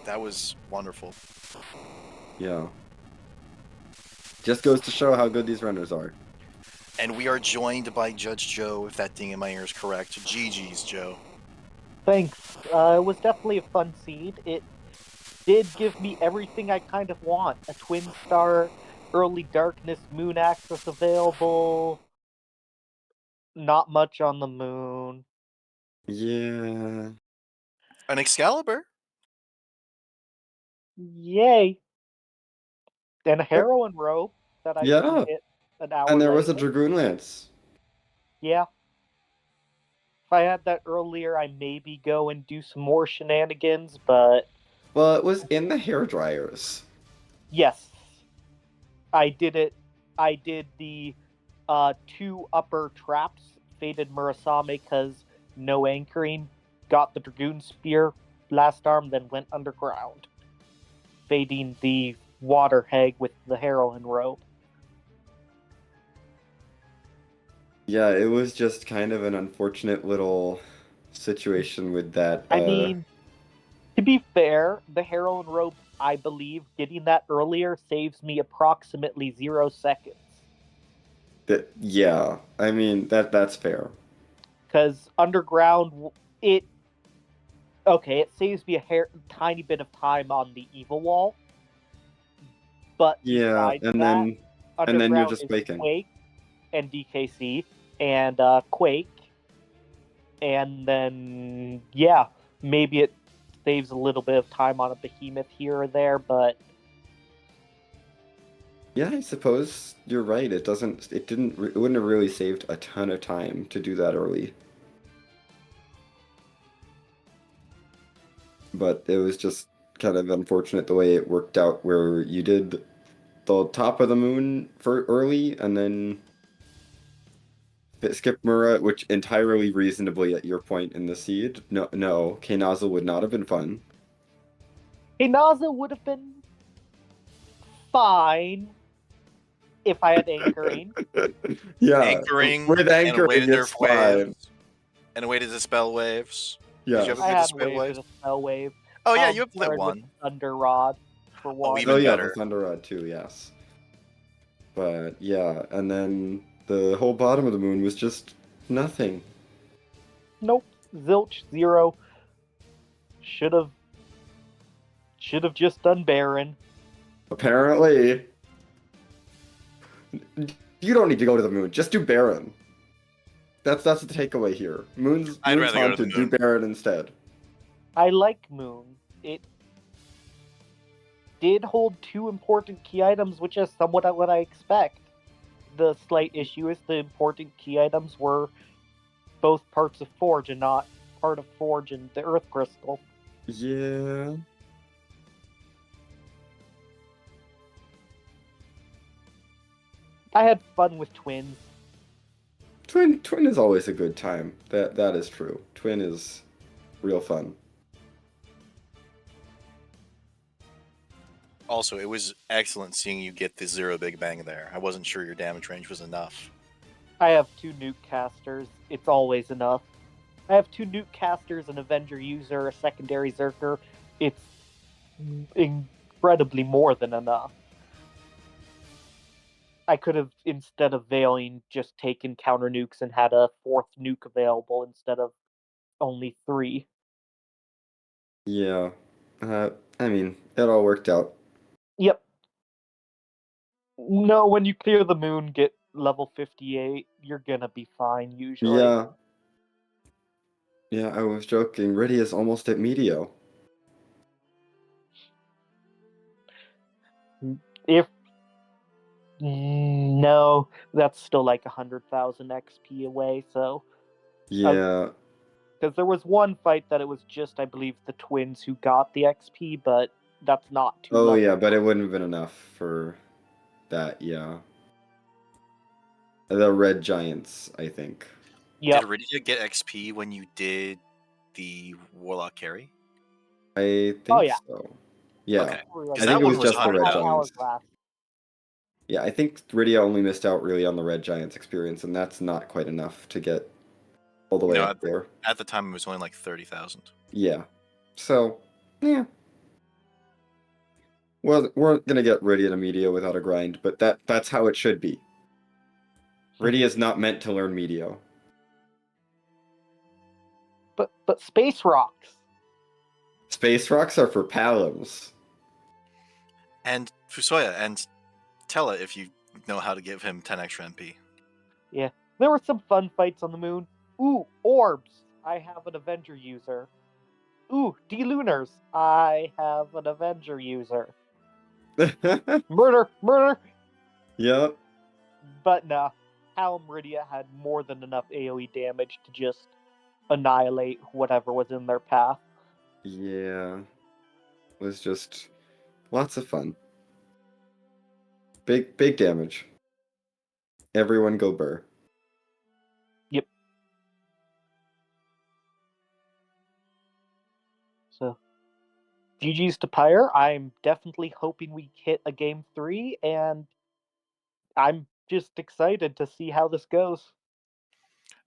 that was wonderful. Yeah. Just goes to show how good these runners are. And we are joined by Judge Joe, if that ding in my ear is correct. GG's, Joe. Thanks. It was definitely a fun seed. It did give me everything I kind of want. A twin star, early darkness, moon access available. Not much on the moon. Yeah. An Excalibur? Yay. And a heroin robe that I Yeah. can get an hour And there was a later. Dragoon Lance. Yeah. If I had that earlier, I maybe go and do some more shenanigans, but Well, it was in the hair dryers. yes. I did it. I did the 2 upper traps, Faded Murasame, because no anchoring, got the Dragoon Spear last arm, then went underground, fading the water hag with the heroin rope. Yeah, it was just kind of an unfortunate little situation with that. I mean, to be fair, the heroin rope, I believe, getting that earlier saves me approximately 0 seconds. Yeah, I mean that's fair. Because underground, it saves me a tiny bit of time on the evil wall. But Yeah, besides and that, then you're underground just is quaking. Quake and DKC and Quake, and then yeah, maybe it saves a little bit of time on a behemoth here or there, but Yeah, I suppose you're right. It wouldn't have really saved a ton of time to do that early. but it was just kind of unfortunate the way it worked out, where you did the top of the moon for early, and then skip Mura, which entirely reasonably at your point in the seed. No, K-Nozzle would not have been fun. Hey, Naza would have been fine if I had anchoring. Yeah, Anchoring with and a way anchoring, to it's nerf fine. waves and a way to dispel waves. Yeah. Did you have a I good had dispel ways wave? to spell wave. Oh yeah, you have lit Started with one. the Thunder Rod for one. even Oh yeah, better. the Thunder Rod too, yes. But yeah, and then the whole bottom of the moon was just nothing. Nope. Zilch, 0. Should have just done Baron. Apparently, you don't need to go to the moon. Just do Baron. That's the takeaway here. Moon's I'd rather go to the haunted. Do moon. Baron instead. I like Moon. It did hold 2 important key items, which is somewhat what I expect. The slight issue is the important key items were both parts of Forge and not part of Forge and the Earth Crystal. Yeah. I had fun with twins. Twin is always a good time. That is true. Twin is real fun. Also, it was excellent seeing you get the 0 Big Bang there. I wasn't sure your damage range was enough. I have 2 nuke casters. It's always enough. I have 2 nuke casters, an Avenger user, a secondary Zerker. It's incredibly more than enough. I could have, instead of veiling, just taken counter nukes and had a 4th nuke available instead of only 3. Yeah. I mean, it all worked out. Yep. No, when you clear the moon, get level 58, you're gonna be fine usually. Yeah. Yeah, I was joking. Riddy is almost at Meteo. If no, that's still like 100,000 XP away. So Yeah. because there was one fight that it was just, I believe, the twins who got the XP, but that's not too. Oh levels. yeah, but it wouldn't have been enough for that. Yeah. The red giants, I think. Yep. Did Rydia get XP when you did the Warlock carry? I think Oh, yeah. so. Yeah. Okay. I think it was just the red 100,000. giants. Hourglass. Yeah, I think Rydia only missed out really on the red giants experience, and that's not quite enough to get all the way No, up there. At the time, it was only like 30,000. Yeah. So, yeah. Well, we're gonna get Rydia to Meteo without a grind, but that's how it should be. Rydia is not meant to learn Meteo. But space rocks. Space rocks are for Palams. And Fusoya, and Tella if you know how to give him 10 extra MP. Yeah, there were some fun fights on the moon. Ooh, orbs. I have an Avenger user. Ooh, D-Lunars. I have an Avenger user. Murder. Yep. But nah, Hallam Rydia had more than enough AoE damage to just annihilate whatever was in their path. Yeah. It was just lots of fun. Big damage. Everyone go burr. Yep. So, GG's to Pyre. I'm definitely hoping we hit a game 3, and I'm just excited to see how this goes.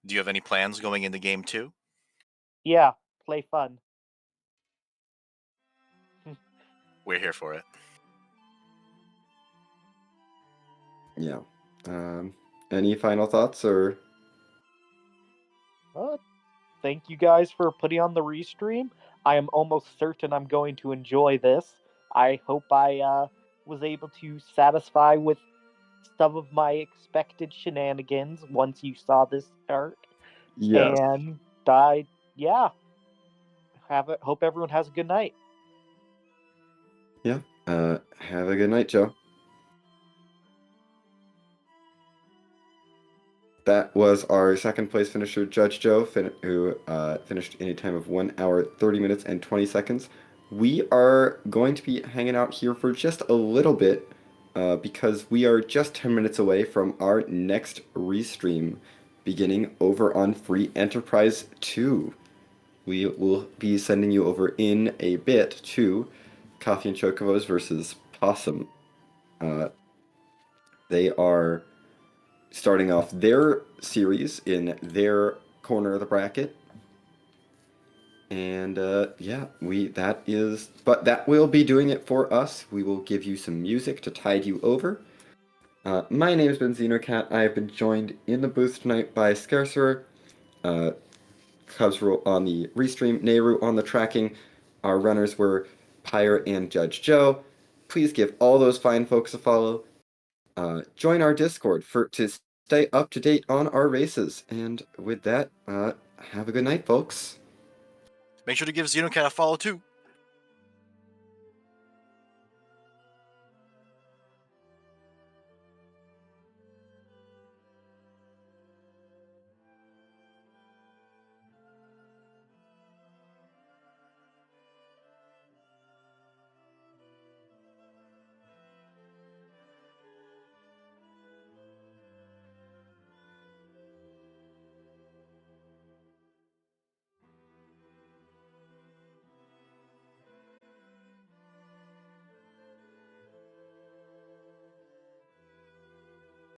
Do you have any plans going into game 2? Yeah, play fun. We're here for it. Yeah. Any final thoughts or? Thank you guys for putting on the restream. I am almost certain I'm going to enjoy this. I hope I was able to satisfy with some of my expected shenanigans once you saw this art. Yes. And hope everyone has a good night. Yeah. Have a good night, Joe. that was our second place finisher, Judgejoe, who finished in a time of 1 hour, 30 minutes, and 20 seconds. We are going to be hanging out here for just a little bit because we are just 10 minutes away from our next restream beginning over on Free Enterprise 2. We will be sending you over in a bit to Coffee and Chocobos versus Possum. They are starting off their series in their corner of the bracket. And yeah, that will be doing it for us. We will give you some music to tide you over. My name has been Xenocat. I have been joined in the booth tonight by Scarcerer, Cubsroll on the restream, Nehru on the tracking. Our runners were Pyre and Judgejoe. Please give all those fine folks a follow. Join our Discord to stay up to date on our races. And with that, have a good night, folks. Make sure to give Xenocat a follow too.